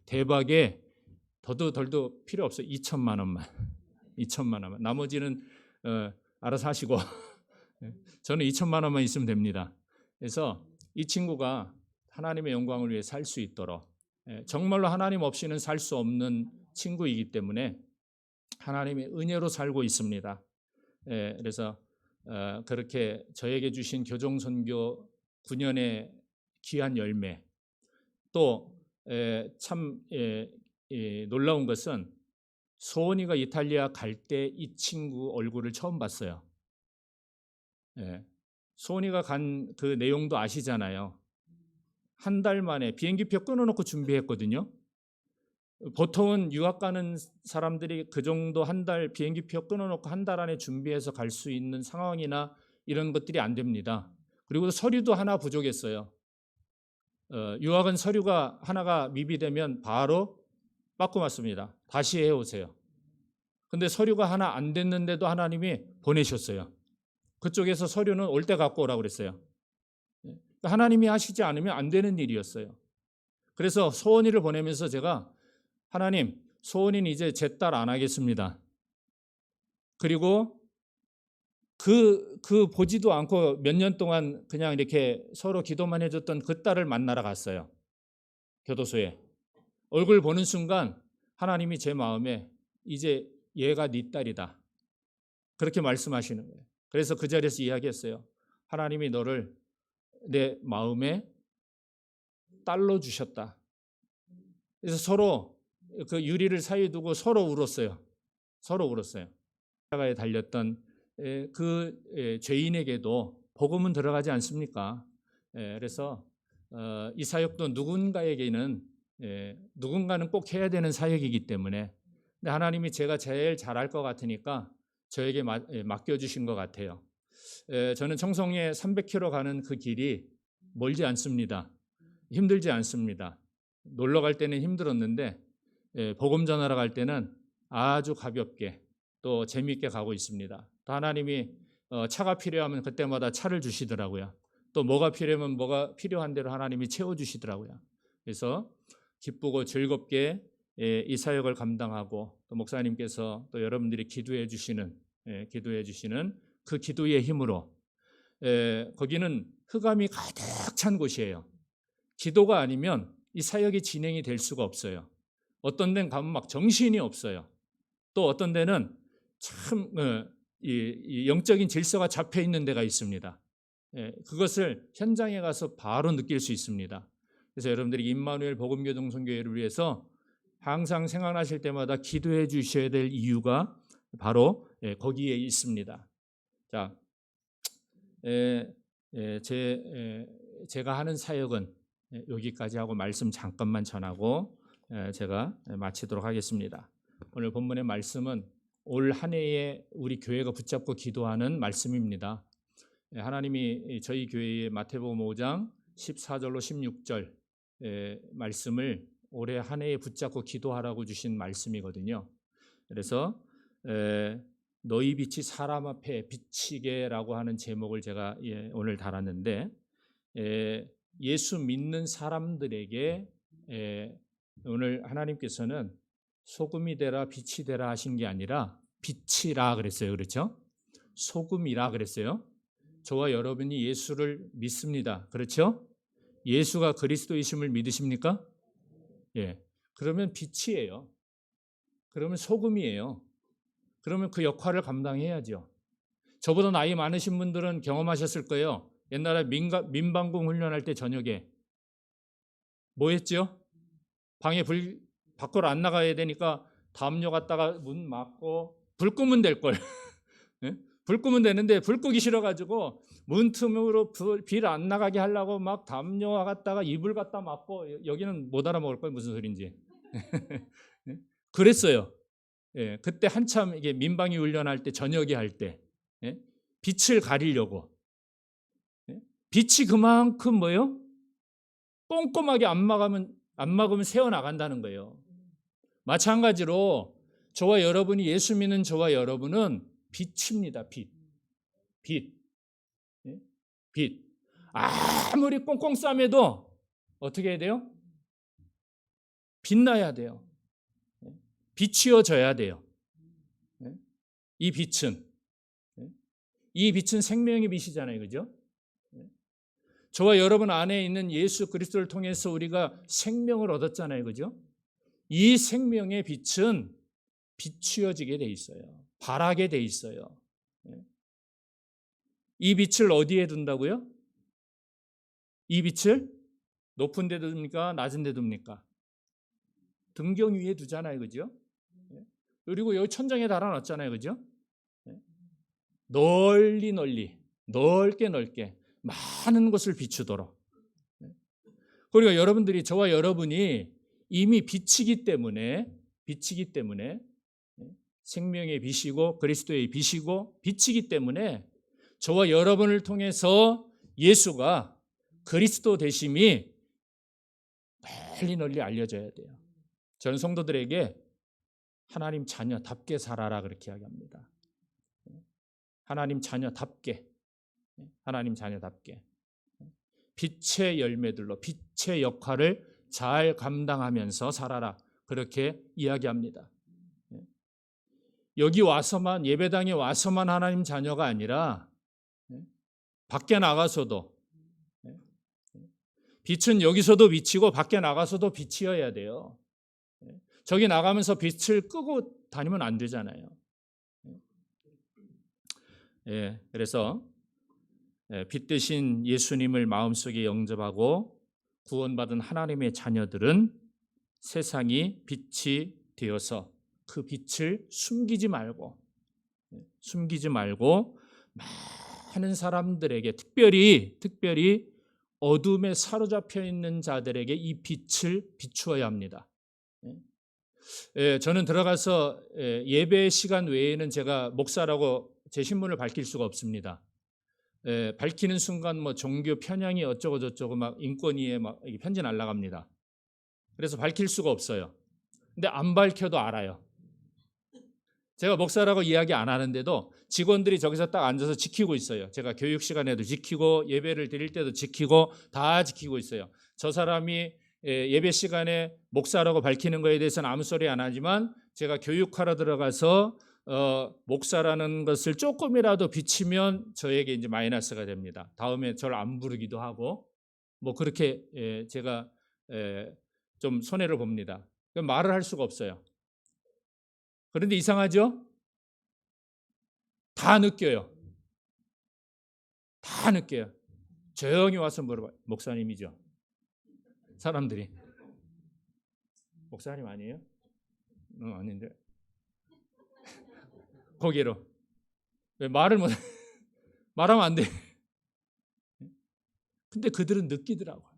S1: 대박에 더도 덜도 필요 없어요. 2천만 원만. 2천만 원만. 나머지는 알아서 하시고 저는 2천만 원만 있으면 됩니다. 그래서 이 친구가 하나님의 영광을 위해 살 수 있도록, 정말로 하나님 없이는 살 수 없는 친구이기 때문에 하나님의 은혜로 살고 있습니다. 그래서 그렇게 저에게 주신 교정선교 9년의 귀한 열매, 또 참 놀라운 것은 소원이가 이탈리아 갈 때 이 친구 얼굴을 처음 봤어요. 소원이가 간 그 내용도 아시잖아요. 한 달 만에 비행기표 끊어놓고 준비했거든요. 보통은 유학 가는 사람들이 그 정도 한 달 비행기표 끊어놓고 한 달 안에 준비해서 갈 수 있는 상황이나 이런 것들이 안 됩니다. 그리고 서류도 하나 부족했어요. 유학은 서류가 하나가 미비되면 바로 빠꾸 맞습니다. 다시 해오세요. 근데 서류가 하나 안 됐는데도 하나님이 보내셨어요. 그쪽에서 서류는 올 때 갖고 오라고 그랬어요. 하나님이 하시지 않으면 안 되는 일이었어요. 그래서 소원이를 보내면서 제가, 하나님, 소원이는 이제 제 딸 안 하겠습니다. 그리고 그 보지도 않고 몇 년 동안 그냥 이렇게 서로 기도만 해줬던 그 딸을 만나러 갔어요. 교도소에. 얼굴 보는 순간 하나님이 제 마음에 이제 얘가 네 딸이다. 그렇게 말씀하시는 거예요. 그래서 그 자리에서 이야기했어요. 하나님이 너를 내 마음에 딸로 주셨다. 그래서 서로 그 유리를 사이에 두고 서로 울었어요. 서로 울었어요. 십자가에 달렸던 그 죄인에게도 복음은 들어가지 않습니까? 그래서 이 사역도 누군가에게는 누군가는 꼭 해야 되는 사역이기 때문에, 근데 하나님이 제가 제일 잘할 것 같으니까 저에게 맡겨주신 것 같아요. 저는 청송에 300km 가는 그 길이 멀지 않습니다. 힘들지 않습니다. 놀러 갈 때는 힘들었는데 복음 전하러 갈 때는 아주 가볍게 또 재미있게 가고 있습니다. 또 하나님이 차가 필요하면 그때마다 차를 주시더라고요. 또 뭐가 필요하면 뭐가 필요한 대로 하나님이 채워주시더라고요. 그래서 기쁘고 즐겁게 이 사역을 감당하고, 또 목사님께서 또 여러분들이 기도해 주시는 그 기도의 힘으로, 거기는 흑암이 가득 찬 곳이에요. 기도가 아니면 이 사역이 진행이 될 수가 없어요. 어떤 데는 가면 막 정신이 없어요. 또 어떤 데는 참 이 영적인 질서가 잡혀 있는 데가 있습니다. 그것을 현장에 가서 바로 느낄 수 있습니다. 그래서 여러분들이 임마누엘 복음교동성교회를 위해서 항상 생각나실 때마다 기도해 주셔야 될 이유가 바로 거기에 있습니다. 자, 제가 하는 사역은 여기까지 하고 말씀 잠깐만 전하고 제가 마치도록 하겠습니다. 오늘 본문의 말씀은 올 한 해에 우리 교회가 붙잡고 기도하는 말씀입니다. 하나님이 저희 교회의 마태복음 5장 14절로 16절 말씀을 올해 한 해에 붙잡고 기도하라고 주신 말씀이거든요. 그래서 너희 빛이 사람 앞에 비치게라고 하는 제목을 제가 오늘 달았는데, 예수 믿는 사람들에게 오늘 하나님께서는 소금이 되라 빛이 되라 하신 게 아니라 빛이라 그랬어요. 그렇죠? 소금이라 그랬어요. 저와 여러분이 예수를 믿습니다. 그렇죠? 예수가 그리스도이심을 믿으십니까? 예. 그러면 빛이에요. 그러면 소금이에요. 그러면 그 역할을 감당해야죠. 저보다 나이 많으신 분들은 경험하셨을 거예요. 옛날에 민방공 훈련할 때 저녁에 뭐 했죠? 방에 밖으로 안 나가야 되니까 담요 갖다가 문 막고 불 끄면 될 걸. 네? 불 끄면 되는데 불 끄기 싫어가지고 문 틈으로 빌 안 나가게 하려고 막 담요 갖다가 이불 갖다 막고, 여기는 못 알아먹을 거예요. 무슨 소리인지. 네? 그랬어요. 예, 그때 한참 이게 민방위 훈련할 때 저녁에 할 때 빛을 가리려고. 빛이 그만큼 뭐예요? 꼼꼼하게 안 막으면 새어 나간다는 거예요. 마찬가지로 저와 여러분이 예수 믿는 저와 여러분은 빛입니다. 빛. 아무리 꽁꽁 싸매도 어떻게 해야 돼요? 빛나야 돼요. 비추어져야 돼요. 이 빛은 생명의 빛이잖아요. 그죠? 저와 여러분 안에 있는 예수 그리스도를 통해서 우리가 생명을 얻었잖아요. 그죠? 이 생명의 빛은 비추어지게 돼 있어요. 바라게 돼 있어요. 이 빛을 어디에 둔다고요? 이 빛을 높은 데 둡니까? 낮은 데 둡니까? 등경 위에 두잖아요. 그죠? 그리고 여기 천장에 달아놨잖아요. 그죠? 넓게 많은 곳을 비추도록. 그리고 여러분들이, 저와 여러분이 이미 빛이기 때문에 생명의 빛이고 그리스도의 빛이고 빛이기 때문에 저와 여러분을 통해서 예수가 그리스도 되심이 널리 알려져야 돼요. 저는 성도들에게 하나님 자녀답게 살아라 그렇게 이야기합니다. 하나님 자녀답게 빛의 열매들로 빛의 역할을 잘 감당하면서 살아라 그렇게 이야기합니다. 여기 와서만, 예배당에 와서만 하나님 자녀가 아니라 밖에 나가서도, 빛은 여기서도 빛이고 밖에 나가서도 빛이어야 돼요. 저기 나가면서 빛을 끄고 다니면 안 되잖아요. 그래서 빛 대신 예수님을 마음속에 영접하고 구원받은 하나님의 자녀들은 세상이 빛이 되어서 그 빛을 숨기지 말고 많은 사람들에게, 특별히 어둠에 사로잡혀 있는 자들에게 이 빛을 비추어야 합니다. 저는 들어가서 예배 시간 외에는 제가 목사라고 제 신분을 밝힐 수가 없습니다. 밝히는 순간 뭐 종교 편향이 어쩌고 저쩌고 막 인권위에 막 편지 날라갑니다. 그래서 밝힐 수가 없어요. 근데 안 밝혀도 알아요. 제가 목사라고 이야기 안 하는데도 직원들이 저기서 딱 앉아서 지키고 있어요. 제가 교육 시간에도 지키고 예배를 드릴 때도 지키고 다 지키고 있어요. 저 사람이 예배 시간에 목사라고 밝히는 거에 대해서는 아무 소리 안 하지만 제가 교육하러 들어가서 목사라는 것을 조금이라도 비치면 저에게 이제 마이너스가 됩니다. 다음에 저를 안 부르기도 하고. 뭐 그렇게 제가 좀 손해를 봅니다. 말을 할 수가 없어요. 그런데 이상하죠? 다 느껴요. 다 느껴요. 조용히 와서 물어봐요. 목사님이죠? 사람들이. 목사님 아니에요? 아닌데. 거기로. 왜 말을 못, 말하면 안 돼. 근데 그들은 느끼더라고요.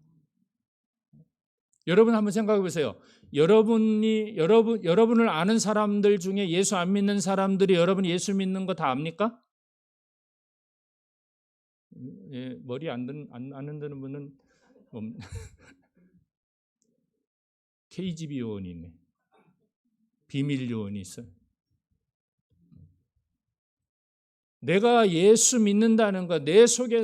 S1: 여러분 한번 생각해 보세요. 여러분을 아는 사람들 중에 예수 안 믿는 사람들이 여러분 예수 믿는 거 다 압니까? 예, 머리 안 흔드는 분은 KGB 요원이 있네. 비밀 요원이 있어요. 내가 예수 믿는다는 것, 내 속에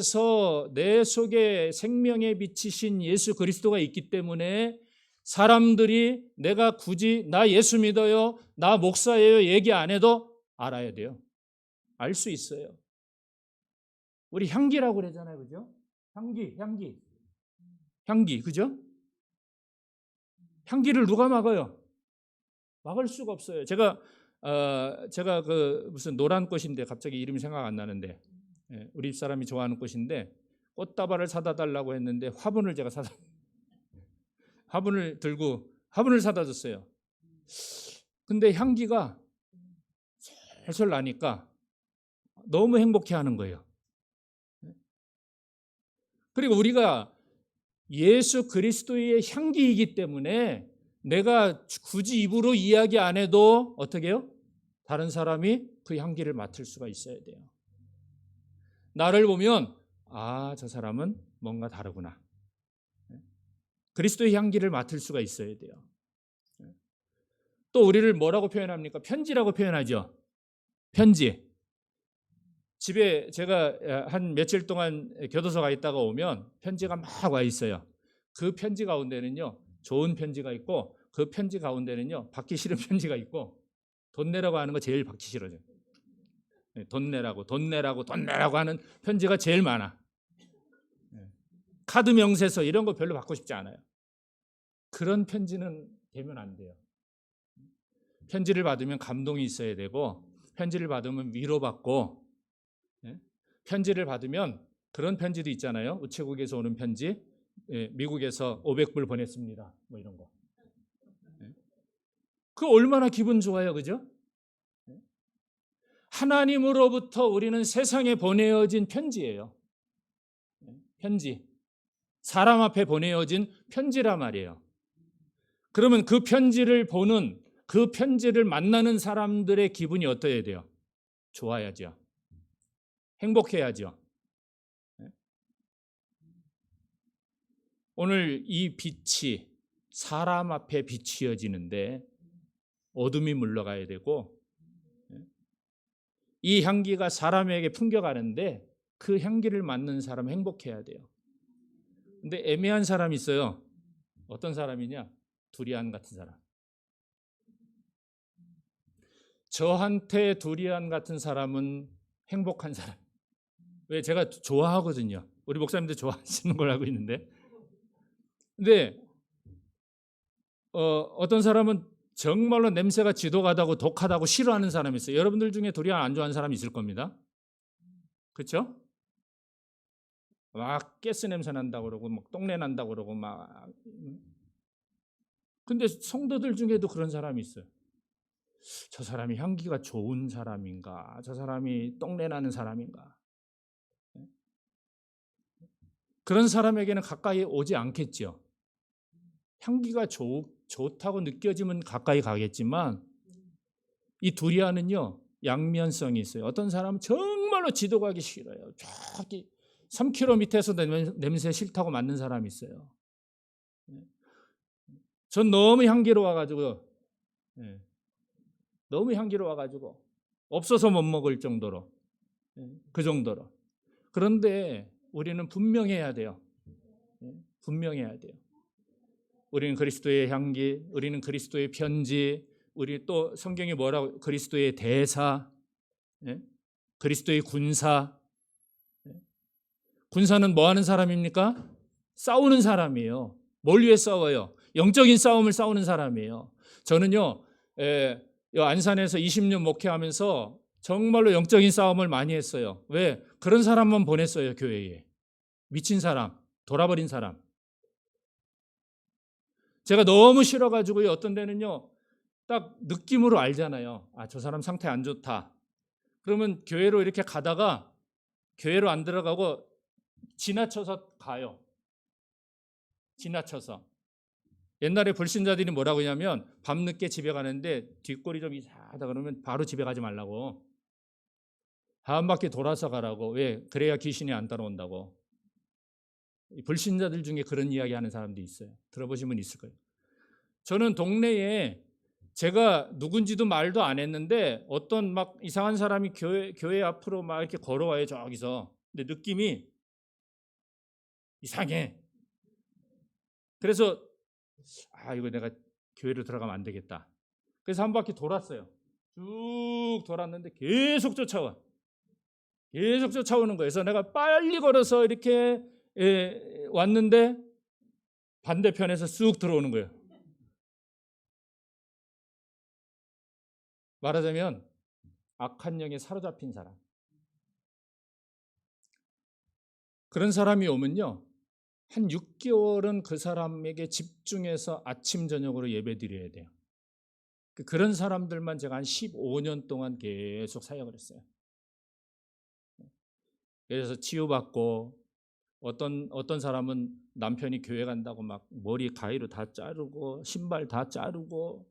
S1: 생명에 비치신 예수 그리스도가 있기 때문에 사람들이 내가 굳이 나 예수 믿어요, 나 목사예요 얘기 안 해도 알아야 돼요. 알 수 있어요. 우리 향기라고 그러잖아요, 그죠? 향기, 그죠? 향기를 누가 막아요? 막을 수가 없어요. 제가 그 무슨 노란 꽃인데 갑자기 이름이 생각 안 나는데 우리 집사람이 좋아하는 꽃인데 꽃다발을 사다 달라고 했는데 화분을 제가 화분을 사다 줬어요. 근데 향기가 솔솔 나니까 너무 행복해하는 거예요. 그리고 우리가 예수 그리스도의 향기이기 때문에 내가 굳이 입으로 이야기 안 해도 어떻게 해요? 다른 사람이 그 향기를 맡을 수가 있어야 돼요. 나를 보면 저 사람은 뭔가 다르구나. 그리스도의 향기를 맡을 수가 있어야 돼요. 또 우리를 뭐라고 표현합니까? 편지라고 표현하죠. 편지. 집에 제가 한 며칠 동안 교도소 가 있다가 오면 편지가 막 와 있어요. 그 편지 가운데는요, 좋은 편지가 있고 그 편지 가운데는요, 받기 싫은 편지가 있고 돈 내라고 하는 거 제일 받기 싫어져요. 돈 내라고 하는 편지가 제일 많아. 카드 명세서 이런 거 별로 받고 싶지 않아요. 그런 편지는 되면 안 돼요. 편지를 받으면 감동이 있어야 되고, 편지를 받으면 위로받고, 편지를 받으면 그런 편지도 있잖아요. 우체국에서 오는 편지, 미국에서 500불 보냈습니다. 뭐 이런 거. 그 얼마나 기분 좋아요, 그죠? 하나님으로부터 우리는 세상에 보내어진 편지예요. 편지. 사람 앞에 보내어진 편지란 말이에요. 그러면 그 편지를 보는, 그 편지를 만나는 사람들의 기분이 어떠해야 돼요? 좋아야죠. 행복해야죠. 오늘 이 빛이 사람 앞에 비추어지는데 어둠이 물러가야 되고, 이 향기가 사람에게 풍겨가는데 그 향기를 맡는 사람은 행복해야 돼요. 근데 애매한 사람이 있어요. 어떤 사람이냐? 두리안 같은 사람. 저한테 두리안 같은 사람은 행복한 사람. 왜? 제가 좋아하거든요. 우리 목사님들 좋아하시는 걸 알고 있는데. 근데 어떤 사람은 정말로 냄새가 지독하다고 독하다고 싫어하는 사람이 있어요. 여러분들 중에 두리안 안 좋아하는 사람이 있을 겁니다. 그렇죠? 막 가스 냄새 난다고 그러고 막 똥내 난다고 그러고 막. 근데 성도들 중에도 그런 사람이 있어요. 저 사람이 향기가 좋은 사람인가? 저 사람이 똥내 나는 사람인가? 그런 사람에게는 가까이 오지 않겠죠. 향기가 좋다고 느껴지면 가까이 가겠지만 이 두리안은요, 양면성이 있어요. 어떤 사람은 정말로 지독하기 싫어요. 저기 3km 밑에서 냄새 싫다고 맞는 사람이 있어요. 전 너무 향기로워가지고, 너무 향기로워가지고 없어서 못 먹을 정도로, 그 정도로. 그런데 우리는 분명해야 돼요. 분명해야 돼요. 우리는 그리스도의 향기, 우리는 그리스도의 편지, 우리 또 성경이 뭐라고? 그리스도의 대사, 그리스도의 군사. 군사는 뭐 하는 사람입니까? 싸우는 사람이에요. 뭘 위해 싸워요? 영적인 싸움을 싸우는 사람이에요. 저는요, 안산에서 20년 목회하면서 정말로 영적인 싸움을 많이 했어요. 왜? 그런 사람만 보냈어요, 교회에. 미친 사람, 돌아버린 사람. 제가 너무 싫어가지고요, 어떤 데는요, 딱 느낌으로 알잖아요. 아, 저 사람 상태 안 좋다. 그러면 교회로 이렇게 가다가 교회로 안 들어가고 지나쳐서 가요. 지나쳐서. 옛날에 불신자들이 뭐라고 하냐면 밤늦게 집에 가는데 뒷골이 좀 이상하다 그러면 바로 집에 가지 말라고. 한 바퀴 돌아서 가라고. 왜? 그래야 귀신이 안 따라온다고. 불신자들 중에 그런 이야기 하는 사람도 있어요. 들어보신 분 있을 거예요. 저는 동네에 제가 누군지도 말도 안 했는데 어떤 막 이상한 사람이 교회 앞으로 막 이렇게 걸어와요, 저기서. 근데 느낌이 이상해. 그래서 이거 내가 교회로 들어가면 안 되겠다. 그래서 한 바퀴 돌았어요. 쭉 돌았는데 계속 쫓아와. 계속 쫓아오는 거예요. 그래서 내가 빨리 걸어서 이렇게 왔는데 반대편에서 쑥 들어오는 거예요. 말하자면 악한 영에 사로잡힌 사람. 그런 사람이 오면요, 한 6개월은 그 사람에게 집중해서 아침 저녁으로 예배드려야 돼요. 그런 사람들만 제가 한 15년 동안 계속 사역을 했어요. 그래서 치유받고 어떤 사람은 남편이 교회 간다고 막 머리 가위로 다 자르고 신발 다 자르고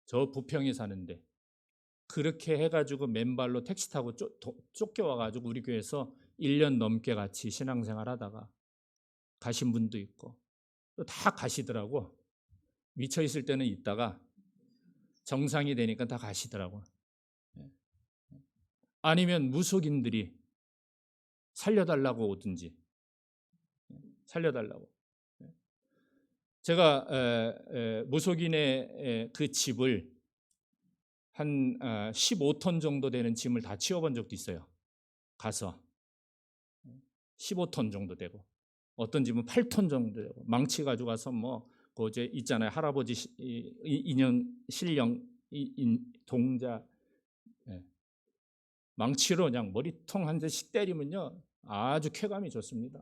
S1: 저 부평에 사는데 그렇게 해가지고 맨발로 택시 타고 쫓겨와가지고 우리 교회에서 1년 넘게 같이 신앙생활 하다가 가신 분도 있고 또 다 가시더라고. 미쳐 있을 때는 있다가 정상이 되니까 다 가시더라고. 아니면 무속인들이 살려달라고 오든지 살려달라고. 제가 무속인의 그 집을 한 15톤 정도 되는 짐을 다 치워본 적도 있어요. 가서 15톤 정도 되고 어떤 집은 8톤 정도 되고 망치 가지고 가서 뭐 그제 있잖아요. 할아버지 인형 신령 동자 망치로 그냥 머리통 한 대씩 때리면요 아주 쾌감이 좋습니다.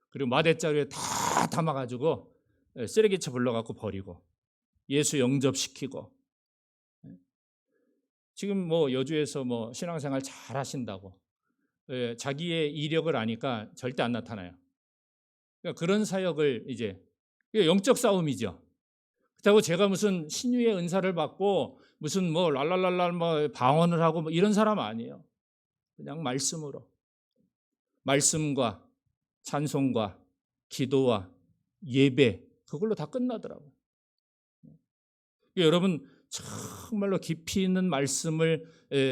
S1: 그리고 마대자루에 다 담아가지고 쓰레기차 불러갖고 버리고 예수 영접시키고 지금 뭐 여주에서 뭐 신앙생활 잘 하신다고 자기의 이력을 아니까 절대 안 나타나요. 그러니까 그런 사역을 이제 영적 싸움이죠. 그렇다고 제가 무슨 신유의 은사를 받고 무슨 뭐 랄랄랄랄 뭐 방언을 하고 뭐 이런 사람 아니에요. 그냥 말씀으로 말씀과 찬송과 기도와 예배 그걸로 다 끝나더라고요. 여러분 정말로 깊이 있는 말씀을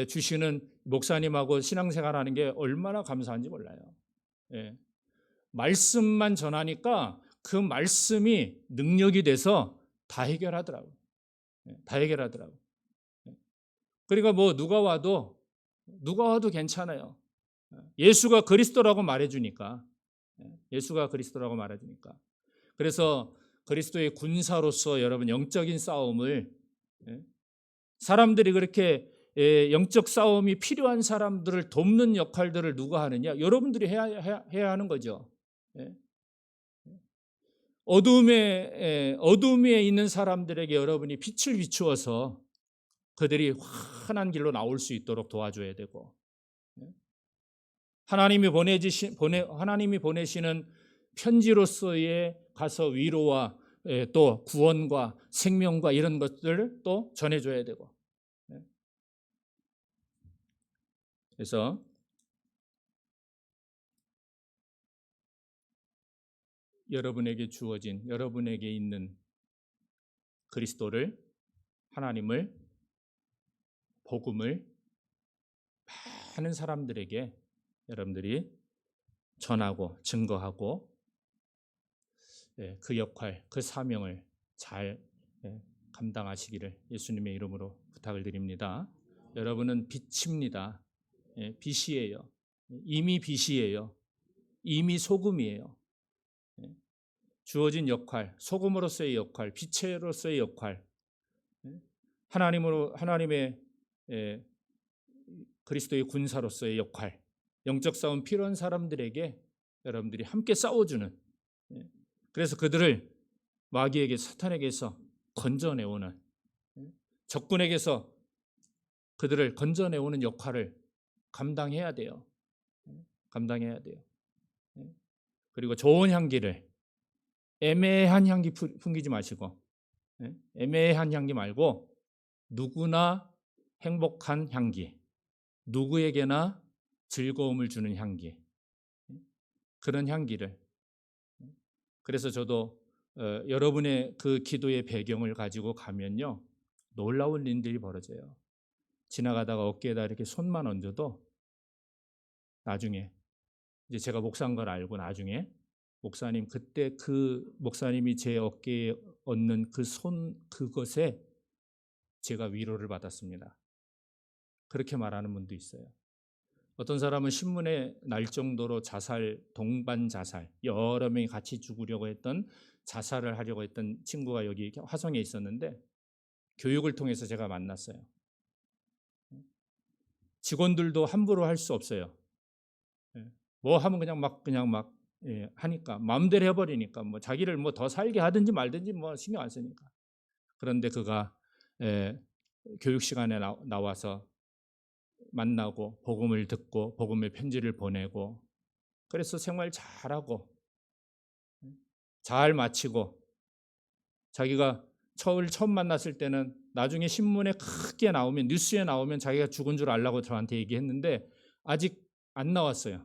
S1: 주시는 목사님하고 신앙생활하는 게 얼마나 감사한지 몰라요. 말씀만 전하니까 그 말씀이 능력이 돼서 다 해결하더라고요. 다 해결하더라고요. 그러니까 뭐 누가 와도 괜찮아요. 예수가 그리스도라고 말해주니까. 예수가 그리스도라고 말해주니까. 그래서 그리스도의 군사로서 여러분 영적인 싸움을 사람들이 그렇게 영적 싸움이 필요한 사람들을 돕는 역할들을 누가 하느냐? 여러분들이 해야 하는 거죠. 어둠에 있는 사람들에게 여러분이 빛을 비추어서 그들이 환한 길로 나올 수 있도록 도와줘야 되고 하나님이 보내시는 편지로서의 가서 위로와 또 구원과 생명과 이런 것들을 또 전해줘야 되고 그래서 여러분에게 주어진 여러분에게 있는 그리스도를 하나님을 복음을 많은 사람들에게 여러분들이 전하고 증거하고 그 역할, 그 사명을 잘 감당하시기를 예수님의 이름으로 부탁을 드립니다. 여러분은 빛입니다. 빛이에요. 이미 빛이에요. 이미 소금이에요. 주어진 역할, 소금으로서의 역할, 빛으로서의 역할, 하나님의 그리스도의 군사로서의 역할, 영적 싸움 필요한 사람들에게 여러분들이 함께 싸워주는, 그래서 그들을 마귀에게, 사탄에게서 건져내오는, 적군에게서 그들을 건져내오는 역할을 감당해야 돼요. 감당해야 돼요. 그리고 좋은 향기를, 애매한 향기 풍기지 마시고, 애매한 향기 말고 누구나 행복한 향기, 누구에게나 즐거움을 주는 향기, 그런 향기를. 그래서 저도 여러분의 그 기도의 배경을 가지고 가면요, 놀라운 일들이 벌어져요. 지나가다가 어깨에다 이렇게 손만 얹어도 나중에, 이제 제가 목사인 걸 알고 나중에 목사님, 그때 그 목사님이 제 어깨에 얹는 그 손, 그것에 제가 위로를 받았습니다. 그렇게 말하는 분도 있어요. 어떤 사람은 신문에 날 정도로 자살, 동반 자살, 여러 명이 같이 죽으려고 했던, 자살을 하려고 했던 친구가 여기 화성에 있었는데, 교육을 통해서 제가 만났어요. 직원들도 함부로 할 수 없어요. 뭐 하면 그냥 막 하니까, 마음대로 해버리니까, 뭐 자기를 뭐 더 살게 하든지 말든지 뭐 신경 안 쓰니까. 그런데 그가 교육 시간에 나와서 만나고 복음을 듣고 복음의 편지를 보내고, 그래서 생활 잘하고 잘 마치고, 자기가 처음 만났을 때는 나중에 신문에 크게 나오면, 뉴스에 나오면 자기가 죽은 줄 알라고 저한테 얘기했는데, 아직 안 나왔어요.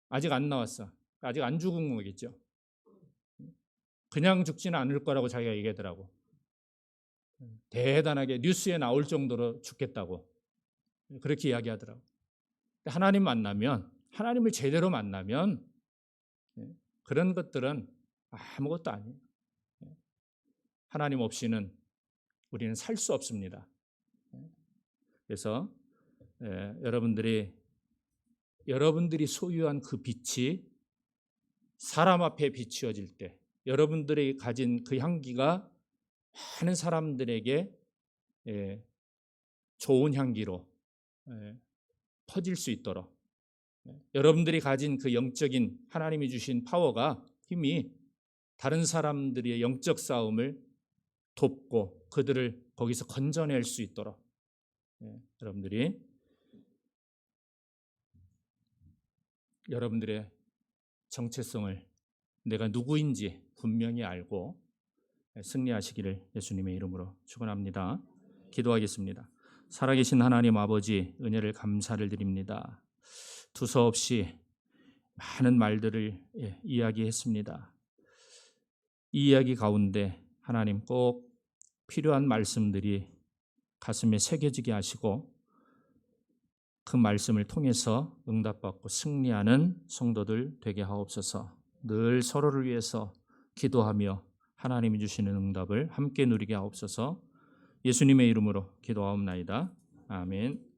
S1: 아직 안 나왔어. 아직 안 죽은 거겠죠. 그냥 죽지는 않을 거라고 자기가 얘기하더라고. 대단하게 뉴스에 나올 정도로 죽겠다고 그렇게 이야기하더라고. 하나님 만나면, 하나님을 제대로 만나면 그런 것들은 아무것도 아니에요. 하나님 없이는 우리는 살 수 없습니다. 그래서 여러분들이 소유한 그 빛이 사람 앞에 비추어질 때, 여러분들이 가진 그 향기가 많은 사람들에게 좋은 향기로 퍼질 수 있도록, 여러분들이 가진 그 영적인 하나님이 주신 파워가, 힘이 다른 사람들의 영적 싸움을 돕고 그들을 거기서 건져낼 수 있도록, 여러분들의 정체성을 내가 누구인지 분명히 알고 승리하시기를 예수님의 이름으로 축원합니다. 기도하겠습니다. 살아계신 하나님 아버지, 은혜를 감사를 드립니다. 두서없이 많은 말들을 이야기했습니다. 이 이야기 가운데 하나님 꼭 필요한 말씀들이 가슴에 새겨지게 하시고, 그 말씀을 통해서 응답받고 승리하는 성도들 되게 하옵소서. 늘 서로를 위해서 기도하며 하나님이 주시는 응답을 함께 누리게 하옵소서. 예수님의 이름으로 기도하옵나이다. 아멘.